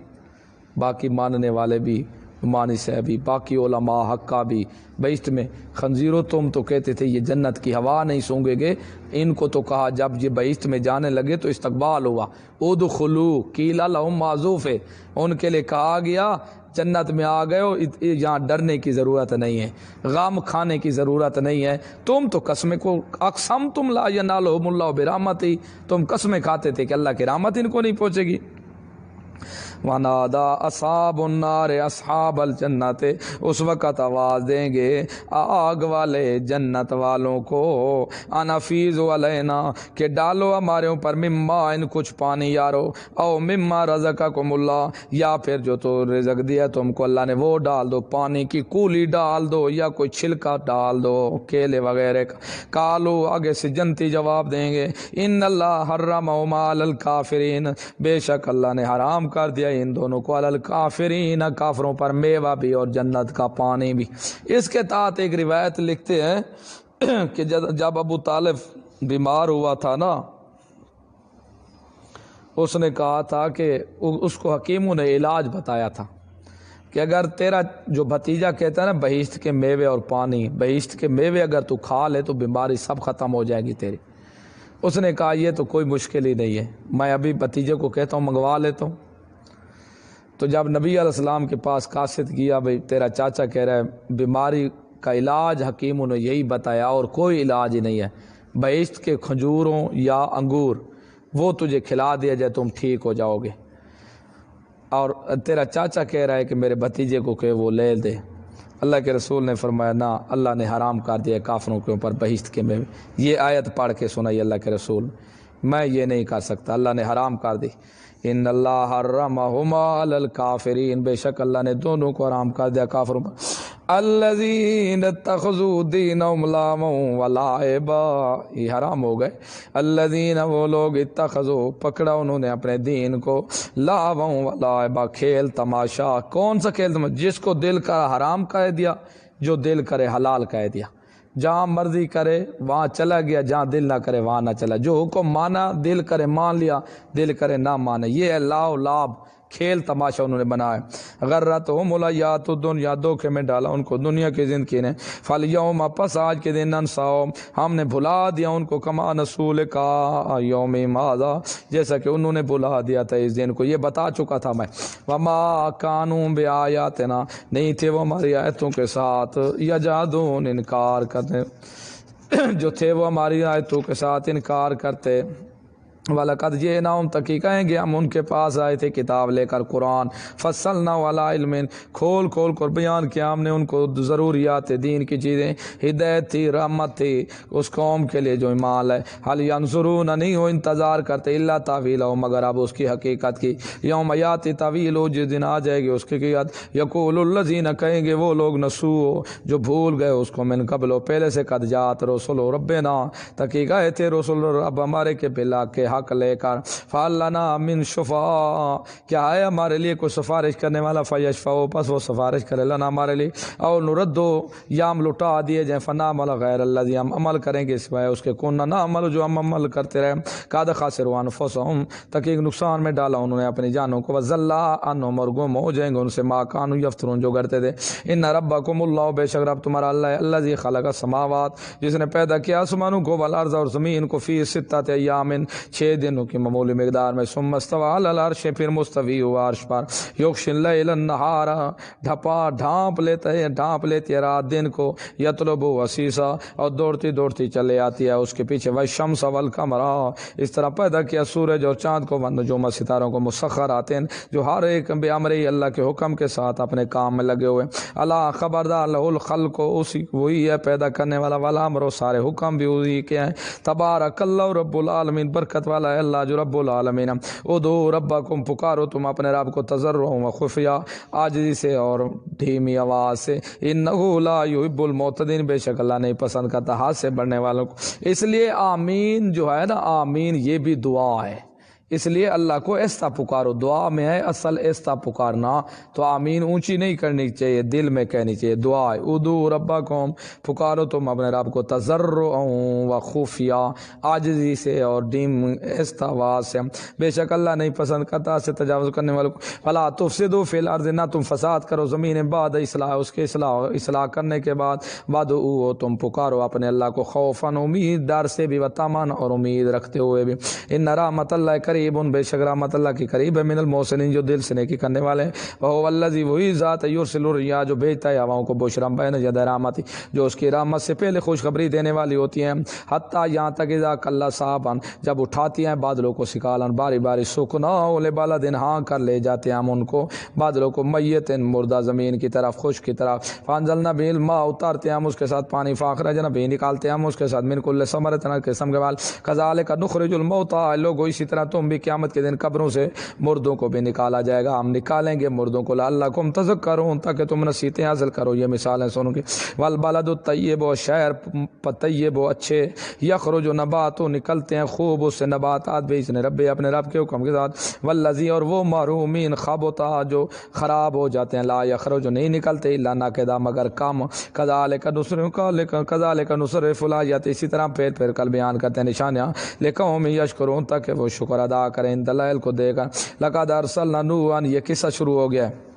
باقی ماننے والے بھی، مانی صاحبی، باقی علماء حقہ بھی بہشت میں، خنزیروں تم تو کہتے تھے یہ جنت کی ہوا نہیں سونگے گے، ان کو تو کہا جب یہ بہشت میں جانے لگے تو استقبال ہوا، ادخلوا، قیل لہم معذوف ہے، ان کے لیے کہا گیا جنت میں آ گئے ہو، یہاں ڈرنے کی ضرورت نہیں ہے، غم کھانے کی ضرورت نہیں ہے، تم تو قسمیں کو، اقسمتم لا ینالہم اللہ برحمتہ، تم قسمیں کھاتے تھے کہ اللہ کی رحمت ان کو نہیں پہنچے گی۔ ونادا اصحاب النار اصحاب الجنت، اس وقت آواز دیں گے آگ والے جنت والوں کو، انفیز علینا کہ ڈالو ہمارے اوپر، مما ان کچھ پانی یارو، او مما رزقکم اللہ یا پھر جو تو رزق دیا تم کو اللہ نے وہ ڈال دو، پانی کی کولی ڈال دو یا کوئی چھلکا ڈال دو کیلے وغیرہ کا۔ کالو آگے سے جنتی جواب دیں گے ان اللہ حرمہما علی الکافرین، بے شک اللہ نے حرام کر دیا ان دونوں کو، علی الکافرین کافروں پر، میوہ بھی اور جنت کا پانی بھی۔ اس کے تحت ایک روایت لکھتے ہیں کہ جب ابو طالب بیمار ہوا تھا نا، اس نے کہا تھا کہ اس کو حکیموں نے علاج بتایا تھا کہ اگر تیرا جو بھتیجا کہتا ہے نا بہشت کے میوے اور پانی، بہشت کے میوے اگر تو کھا لے تو بیماری سب ختم ہو جائے گی تیری۔ اس نے کہا یہ تو کوئی مشکل ہی نہیں ہے، میں ابھی بھتیجے کو کہتا ہوں منگوا لیتا ہوں۔ تو جب نبی علیہ السلام کے پاس قاصد کیا، بھئی تیرا چاچا کہہ رہا ہے بیماری کا علاج حکیموں نے یہی بتایا اور کوئی علاج ہی نہیں ہے، بہشت کے کھجوروں یا انگور وہ تجھے کھلا دیا جائے تم ٹھیک ہو جاؤ گے، اور تیرا چاچا کہہ رہا ہے کہ میرے بھتیجے کو کہ وہ لے دے۔ اللہ کے رسول نے فرمایا نہ، اللہ نے حرام کر دیا کافروں کے اوپر بہشت کے میوے۔ یہ آیت پڑھ کے سنائی اللہ کے رسول، میں یہ نہیں کر سکتا، اللہ نے حرام کر دی۔ ان اللہ حرمہما علی الکافرین، بے شک اللہ نے دونوں کو حرام کر دیا کافروں پر۔ الذین اتخذوا دینہم لعبا ولعبا، یہ حرام ہو گئے۔ الذین وہ لوگ اتخذوا پکڑا انہوں نے اپنے دین کو، لعبا ولعبا کھیل تماشا۔ کون سا کھیل تماشا؟ جس کو دل کا حرام کہہ دیا، جو دل کرے حلال کہہ دیا، جہاں مرضی کرے وہاں چلا گیا، جہاں دل نہ کرے وہاں نہ چلا، جو حکم مانا دل کرے مان لیا، دل کرے نہ مانے، یہ ہے لاؤ لعب، کھیل تماشا انہوں نے بنایا۔ غرتہم الحیات الدنیا، دھوکے میں ڈالا ان کو دنیا کی زندگی نے۔ فالیوم، پس آج کے دن، ننساہم ہم نے بھلا دیا ان کو، کما نسوا لقاء یومہم ھذا جیسا کہ انہوں نے بھلا دیا تھا اس دن کو، یہ بتا چکا تھا میں۔ وما کانوا بآیاتنا، نہیں تھے وہ ہماری آیتوں کے ساتھ، یجحدون انکار کرتے، جو تھے وہ ہماری آیتوں کے ساتھ انکار کرتے۔ وَلَقَدْ جِئْنَاهُمْ تحقیق آئیں گے ہم ان کے پاس آئے تھے کتاب لے کر قرآن، فصلنا علی علم، کھول کھول کر بیان کیا ہم نے ان کو ضروریات دین کی چیزیں، ہدایت تھی، رحمت تھی اس قوم کے لیے جو ایمان ہے۔ حل ینظرون، نہیں ہو انتظار کرتے، الا تاویلہ، مگر اب اس کی حقیقت کی، یوم یاتی تاویل، جس دن آ جائے گی اس کی حقیقت، یقول الذین، کہیں گے وہ لوگ، نسوا، جو بھول گئے اس کو، من قبل، پہلے سے، قد جاءت رسل ربنا، تحقیق آئے تھے رسول رب ہمارے کے بلا کے حق لے کر، فہل لنا من شفاء، کیا ہے ہمارے لیے کوئی سفارش کرنے والا، فیشفعوا، پس وہ سفارش کرے لنا ہمارے لیے، او نردو، یا ہم لٹا دیے جائیں، فنعمل غیر الذی، ہم عمل کریں گے سوائے اس کے، کون نہ عمل، جو ہم عمل کرتے رہے، قد خسروا انفسہم، تحقیق نقصان میں ڈالا انہوں نے اپنی جانوں کو، وضل عنہم، اور گم ہو جائیں گے ان سے، ما کانوا یفترون، جو کرتے تھے۔ ان ربکم اللہ، بے شک رب تمہارا اللہ ہے، الذی خلق السماوات، جس نے پیدا کیا آسمانوں کو، والارض، اور زمین کو، فی ستۃ ایام، 6 دنوں کی معمولی مقدار میں، ثم استوى علی العرش، پھر مستوی ہوا عرش پر، یغشی اللیل النہار، ڈھانپ لیتی ہے رات دن کو، یطلب حثیثا، اور دوڑتی دوڑتی چلے آتی ہے اس کے پیچھے، والشمس والقمر، اس طرح پیدا کیا سورج اور چاند کو، والنجوم، ستاروں کو، مسخرات، جو ہر ایک بامرہ، اللہ کے حکم کے ساتھ اپنے کام میں لگے ہوئے، الا خبردار، لہ الخلق، اسی وہی ہے پیدا کرنے والا، والامر، سارے حکم بھی وہی کے ہیں، تبارک اللہ رب العالمین، برکت والا ہے اللہ جو رب العالمین۔ ادعوا ربکم، پکارو تم اپنے رب کو، تضرعا و خفیہ، عاجزی سے اور دھیمی آواز سے، انہ لا یحب المعتدین، بے شک اللہ نہیں پسند کرتا ہاتھ سے بڑھنے والوں کو۔ اس لیے آمین جو ہے نا، آمین یہ بھی دعا ہے، اس لیے اللہ کو ایسا پکارو، دعا میں ہے اصل ایسا پکارنا، تو آمین اونچی نہیں کرنی چاہیے، دل میں کہنی چاہیے، دعا ہے۔ ادعوا ربکم، پکارو تم اپنے رب کو، تضرعا و خفیہ، عاجزی سے اور دھیم ایسا آواز سے، بے شک اللہ نہیں پسند کرتا سے تجاوز کرنے والوں کو۔ فلا تفسدوا فی الارض، نہ تم فساد کرو زمین، بعد اصلاح، اس کے اصلاح کرنے کے بعد، وادعوہ، تم پکارو اپنے اللہ کو، خوفا، امید دار سے بھی، وطمعا، اور امید رکھتے ہوئے بھی، ان رحمت اللہ قریب، قریب بے شک رحمت اللہ کی قریب ہے، من المحسنین جو دل سے نیکی کرنے والے ہیں، وہو الذی وہی ذات یرسل الریاح جو بھیجتا ہے ہواؤں کو بشرا بین یدی رحمتی جو اس کی رحمت سے پہلے خوشخبری دینے والی ہوتی ہیں، حتیٰ یہاں تک اذا کل صحابا جب اٹھاتی ہیں بادلوں کو سکالن باری باری سکناء لبلد ہاں کر لے جاتے ہیں ہم ان کو بادلوں کو میت مردہ زمین کی طرف خشک کی طرف، فانزلنا به الماء اتارتے ہیں ہم اس کے ساتھ پانی، فاخرجنا به نکالتے ہیں ہم اس کے ساتھ من کل ثمرۃ قسم کے پھل، کذالک نخرج الموتى لوگو اسی طرح تم بھی قیامت کے دن قبروں سے مردوں کو بھی نکالا جائے گا، ہم نکالیں گے مردوں کو، لعلکم تذکرون تاکہ تم نصیحتیں حاصل کرو، یہ مثالیں سنو گے، والبلد الطیب و شہر طیب و اچھے، یخرج نبات نکلتے ہیں خوب اس سے نباتات باذن رب اپنے رب کے حکم کے ساتھ، والذی اور وہ محرومین خبتا جو خراب ہو جاتے ہیں، لا یخرج نہیں نکلتے الا ناقدا مگر کم، کذالک نصرف الآیات اسی طرح پھیر پھیر کر بیان کرتے ہیں نشانیاں، لقوم یشکرون تاکہ وہ شکر ادا کریں، دلائل کو دے کر، لقد ارسلنا نوحا یہ قصہ شروع ہو گیا ہے،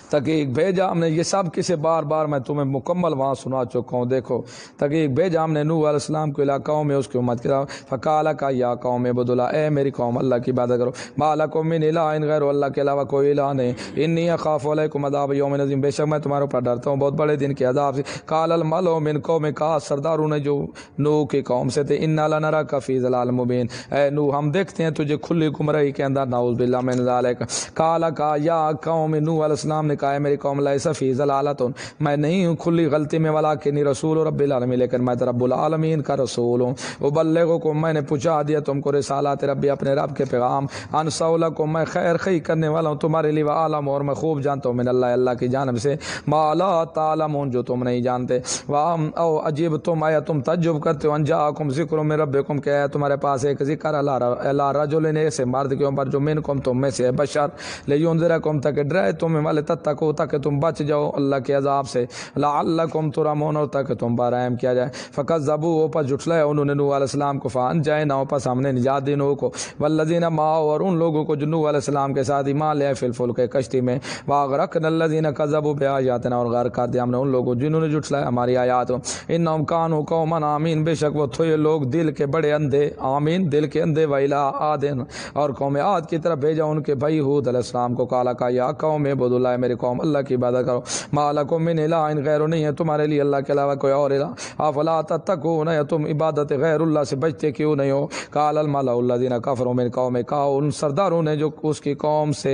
تحقیق بھیجا ہم نے، یہ سب کسے بار بار میں تمہیں مکمل وہاں سنا چکا ہوں، دیکھو تحقیق بھیجا ہم نے نوح علیہ السلام کو علاقوں میں اس کی امت کے ساتھ، فقال کا یا قوم اعبدوا اللہ اے میری قوم اللہ کی عبادت کرو، ما لکم من الہ غیر اللہ کے علاوہ کوئی الہ نہیں، انی اخاف علیکم عذاب یوم عظیم بے شک میں تمہارے اوپر ڈرتا ہوں بہت بڑے دن کے عذاب سے، قال الملأ من قوم کا سرداروں نے جو نوح کی قوم سے تھے، انا لنراک فی ضلال مبین اے نوح ہم دیکھتے ہیں تجھے کھلی گمراہی کے اندر، نعوذ باللہ من ذالک، قال کا یا قوم نوح علیہ السلام نے کہا ہے میری قوم لیس فی ضلالۃ میں نہیں ہوں کھلی غلطی میں، ولکن رسول رب العالمین لیکن میں رب العالمین کا رسول ہوں، ابلغکم میں نے پہنچا دیا تم کو رسالات ربی اپنے رب کے پیغام، انصح لکم میں خیر خواہی کرنے والا ہوں تمہارے لیے، عالم اور میں خوب جانتا ہوں من اللہ اللہ کی جانب سے، ما لا تعلمون جو تم نہیں جانتے، وام او عجیب تم آیا تم تعجب کرتے ہو، ان جاءکم ذکر من ربکم کہ ہے تمہارے پاس ایک ذکر اللہ رجل ایسے مرد کے اوپر جو منکم تم میں سے ہے، بشر لینذرکم تاکہ ڈرائے تم والے تتقوا تاکہ تم بچ جاؤ اللہ کے عذاب سے، لعلکم ترحمون تاکہ تم پر رحم کیا جائے، فکذبوا پس جھٹلایا انہوں نے نوح علیہ السلام کو، فانجیناہ پس ہم نے نجات دی نوح کو، والذین معہ اور ان لوگوں کو جو نوح علیہ السلام کے ساتھ ایمان لے فی الفلک کشتی میں، واغرقنا الذین کذبوا بآیاتنا اور غرق کر دیا ہم نے ان لوگوں جنہوں نے جھٹلایا ہماری آیات، انہم کانوا قوما عامین بے شک وہ تھے لوگ دل کے بڑے اندھے، عامین دل کے اندھے، ویلا عادن اور قوم عاد کی طرف بھیجا ان کے بھائی ہود علیہ السلام کو، قال کا یا قوم اعبدوا اللہ میری قوم اللہ کی عبادت کرو، ما لکم من الہ غیر نہیں ہے تمہارے لیے اللہ کے علاوہ کوئی اور الہ، افلا تتقون یا تم عبادت غیر اللہ سے بچتے کیوں نہیں ہو، قال الملأ الذین کفروا من قوم کہا ان سرداروں نے جو اس کی قوم سے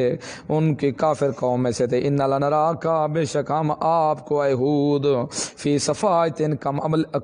ان کی کافر قوم میں سے تھے، ان لنراک بے شک ہم آپ کو اے ہود فی صفات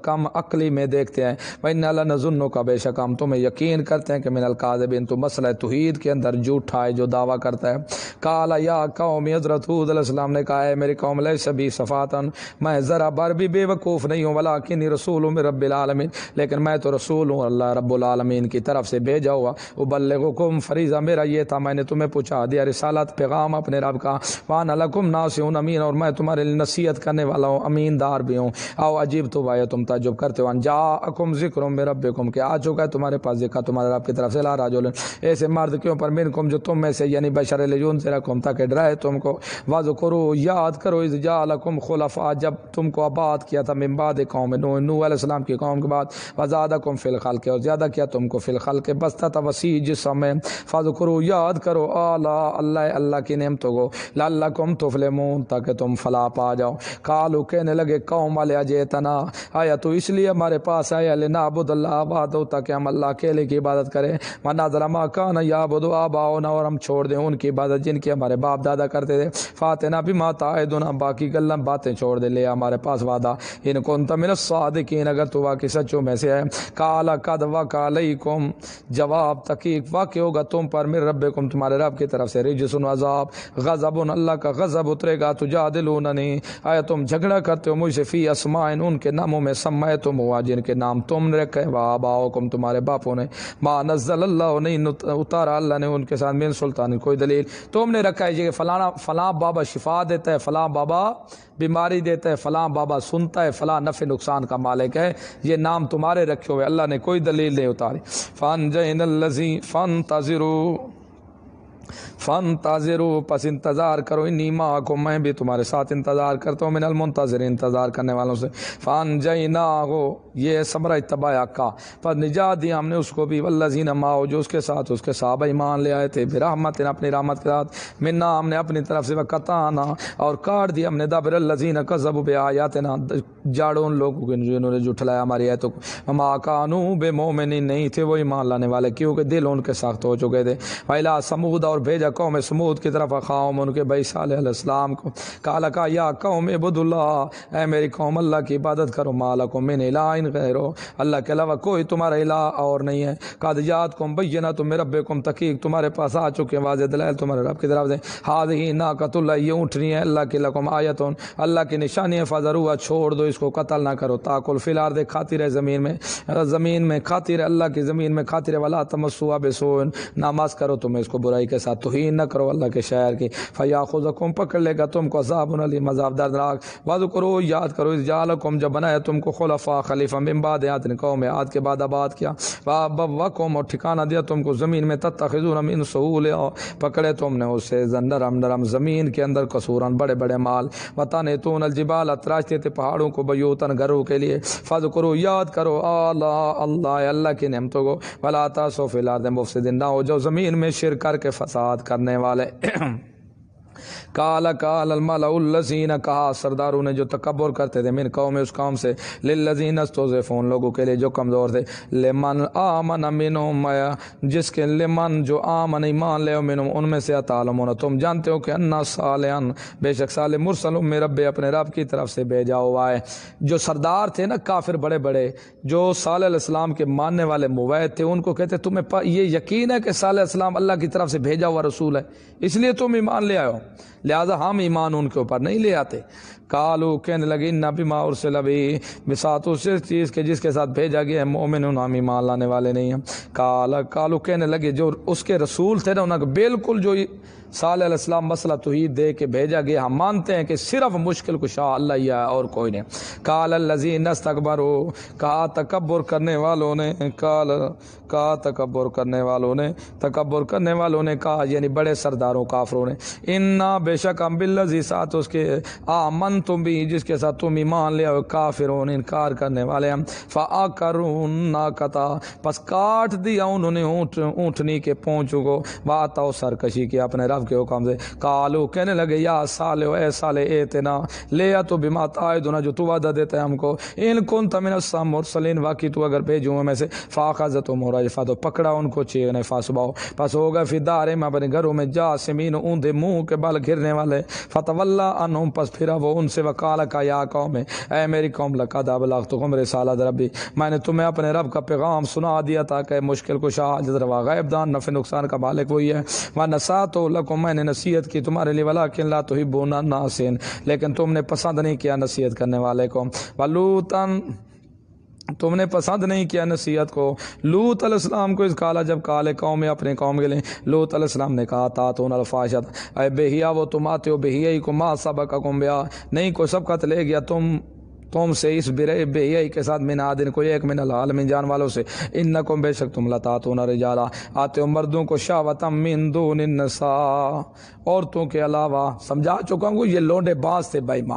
کم عقلی میں دیکھتے ہیں، وَإِنَّا لَنَظُنُّكَ بے شک ہم تمہیں یقین کرتے ہیں کہ من الکاذبین تو مسئلہ توحید کے اندر جھوٹا ہے جو دعویٰ کرتا ہے، قال یا قوم حضرت ہود علیہ السلام نے کہا ہے میری قوم لیس بی صفاتن میں ذرا بر بھی بے وقوف نہیں ہوں، ولکنی رسول من رب العالمین لیکن میں تو رسول ہوں اللہ رب العالمین کی طرف سے بھیجا ہوا، ابلغکم فریضہ میرا یہ تھا میں نے تمہیں پہنچا دیا رسالت پیغام اپنے رب کا، وانا لکم ناصح امین اور میں تمہارے لیے نصیحت کرنے والا ہوں امین دار بھی ہوں، او عجیب تو بھائی تم تعجب کرتے ہو، ان جاءکم ذکر من ربکم کہ آ چکا ہے تمہارے پاس ذکر تمہارے رب کی طرف سے، لا رجل ایسے مرد کے اوپر منکم جو تم میں سے یعنی بشر لینذرکم تاکہ ڈرائے تم کو، واذکروا یاد کرو اذ جعلکم خلفاء جب تم کو آباد کیا تھا من بعد قوم نوح نوح علیہ السلام کی قوم کے بعد، وزادکم فی الخلق اور زیادہ کیا تم کو فی الخلق بسطت وسیع جسم میں، فاذکروا یاد کرو اللہ کی نعمتوں کو، لعلکم تفلحون تاکہ تم فلاح پا جاؤ، قالوا کہنے لگے قوم والے اجئتنا آیا تو اس لیے ہمارے پاس آیا لنعبد اللہ وحدہ تاکہ ہم اللہ اکیلے کی عبادت کریں، ونذر ما کان یعبد آباؤنا اور ہم چھوڑ دیں ان کی عبادت جن کی ہمارے باپ دادا کرتے تھے، فاتنا بما تعدنا باقی گلم باتیں چھوڑ دے لے ہمارے پاس وعدہ، ان کنت من الصادقین اگر تو واقعی سچوں میں سے ہے، قال قد وقع علیکم جواب تحقیق واقع ہوگا تم پر من ربکم تمہارے رب کی طرف سے رجس عذاب، غضب اللہ کا غضب اترے گا، تجادلوننی آیا تم جھگڑا کرتے ہو مجھ سے فی اسماء ان کے ناموں میں سمیتم ہوا جن کے نام تم نے رکھے، وآباؤکم تمہارے باپوں نے، ما نزل اللہ نہیں اتارا اللہ نے ان کے ساتھ من سلطان کوئی دلیل، تم نے رکھا ہے یہ فلاں بابا شفا دیتا ہے، فلاں بابا بیماری دیتا ہے، فلاں بابا سنتا ہے، فلاں نفع نقصان کا مالک ہے، یہ نام تمہارے رکھے ہوئے، اللہ نے کوئی دلیل نہیں اتاری، فانجینا الذی فانتظروا فانتظروا پس انتظار کرو، انی معکم میں بھی تمہارے ساتھ انتظار کرتا ہوں، من المنتظرین انتظار کرنے والوں سے۔ فانجیناہ یہ ثمرہ اتباع کا، پر نجات دیا ہم نے اس کو بھی، والذین معہ جو اس کے ساتھ اس کے صحابہ ایمان لے آئے تھے، برحمت اپنی رحمت کے ساتھ، منا ہم نے اپنی طرف سے، وقطعنا اور کاٹ دیا ہم نے دابر الذین کذبوا بآیاتنا جاڑوں ان لوگوں کے جنہوں نے جھٹلایا ہماری آیتوں کو، وما کانوا بمؤمنین نہیں تھے وہ ایمان لانے والے کیونکہ دل ان کے سخت ہو چکے تھے۔ وإلی ثمود اور بھیجا قوم سمود کی طرف اخاہم ان کے بھائی صالح علیہ السلام کو، قال کہا یا قوم اعبدوا اللہ اے میری قوم اللہ کی عبادت کرو، ما لکم من الہ غیرہ اللہ کے علاوہ کوئی تمہارا الہ اور نہیں ہے، قد جاءتکم بینۃ من ربکم تحقیق تمہارے پاس آ چکے واضح دلائل تمہارے رب کی طرف سے، ھذہ ناقۃ اللہ یہ اونٹنی ہے اللہ کی لکم آیۃ اللہ کی نشانی ہے، فذروها چھوڑ دو اس کو قتل نہ کرو، تاکل فی الارض کھاتی رہے زمین میں کھاتی رہے اللہ کی زمین میں کھاتی رہے، ولا تمسوها بسوء نہ مس کرو تم اس کو برائی کے ساتھ، توہین نہ کرو اللہ کے شہر کی، فیاخذکم پکڑ لے گا تم کو عذاب علیم عذاب دردناک، واذکروا یاد کرو اذ جعلکم جب بنایا تم کو خلفاء خلیفہ من بعد عاد قوم عاد کے بعد آباد کیا، وبوأکم اور ٹھکانہ دیا تم کو زمین میں، تتخذون من سہولها پکڑے تم نے اس سے نرم زمین کے اندر قصوراً بڑے بڑے مال، وتنحتون الجبال تراشتے تھے پہاڑوں کو، بیوتاً گھروں کے لیے، فاذکروا یاد کرو اللہ کی نعمتوں کو، ولا تعصوا فی الارض مفسدین نہ ہو جو زمین میں شرک کر کے فساد کرنے والے۔ قال الملأ الذین کہا سرداروں نے جو تکبر کرتے تھے، من قوم اس قوم سے، للذین استضعفوا لوگوں کے لیے جو کمزور تھے، لمن آمن منہم جس کے لمن جو آمن ایمان لے منہم ان میں سے، تعلمون تم جانتے ہو کہ انا صالحا بے شک صالح مرسل من رب اپنے رب کی طرف سے بھیجا ہوا ہے۔ جو سردار تھے نا کافر بڑے بڑے جو صالح علیہ السلام کے ماننے والے موعد تھے، ان کو کہتے تمہیں یہ یقین ہے کہ صالح علیہ السلام اللہ کی طرف سے بھیجا ہوا رسول ہے اس لیے تم ایمان لے آئے ہو، لہذا ہم ایمان ان کے اوپر نہیں لے آتے۔ قالوا کہنے لگے ان بما ارسل به بسات اس چیز کے جس کے ساتھ بھیجا گیا ہے، مومنون ہم ایمان لانے والے نہیں ہیں۔ قالوا کہنے لگے جو اس کے رسول تھے نا انہوں نے بالکل جو صالح علیہ السلام مسئلہ توحید دے کے بھیجا گیا، ہم مانتے ہیں کہ صرف مشکل کشا اللہ ہی ہے اور کوئی نہیں۔ قال الذین استکبروا کہا تکبر کرنے والوں نے کہا یعنی بڑے سرداروں کافروں نے، انا بے شک ہم بالذی ساتھ اس کے آمنتم بھی جس کے ساتھ تم ایمان لے آؤ، کافرون انکار کرنے والے ہم، فعقروا الناقۃ پس کاٹ دیا انہوں نے اونٹنی کے پونچوں کو، واتوا سرکشی کی اپنے رب کے حکم سے۔ قالوا کہنے لگے یا صالح اے صالح اتنا لے تو بما تعدنا جو تو وعدہ دیتا ہے ہم کو، ان کنت من المرسلین واقعی تو اگر بھیجوں میں سے، فاخذتهم الرجفۃ تو پکڑا ان کو چیخ نے، فاصبحوا پس ہوگا فی دارہم اپنے گھروں میں، جاثمین اوندے منہ کے بل گرنے والے، فتولی عنہم پس پھرا وہ ان سے، وقال کا یا قوم اے میری قوم لقد ابلغتکم رسالۃ ربی میں نے تمہیں اپنے رب کا پیغام سنا دیا تھا کہ مشکل کشا حاجت روا غیب دان نفع نقصان کا مالک وہی ہے، ونصحت لکم میں نے نصیحت کی تمہارے لیے، ولکن لا تحبون الناصحین لیکن تم نے پسند نہیں کیا نصیحت کرنے والے کو، ولوطن تم نے پسند نہیں کیا نصیحت کو، لوط علیہ السلام کو اس کالا جب کالے قوم میں اپنے قوم کے لیے، لوط علیہ السلام نے کہا تاتون الفاحشۃ اے بہیا وہ تم آتے ہو بہیائی کو، ما سبقکم بہا نہیں کوئی سبقت لے گیا تم سے اس بہیائی کے ساتھ، من عادن کوئی ایک من العالمین جان والوں سے، انکم بے شک تم لتاتون الرجالا آتے ہو مردوں کو، شہوۃ من دون النساء عورتوں کے علاوہ، سمجھا چکا ہوں یہ لونڈے باز تھے بھائی۔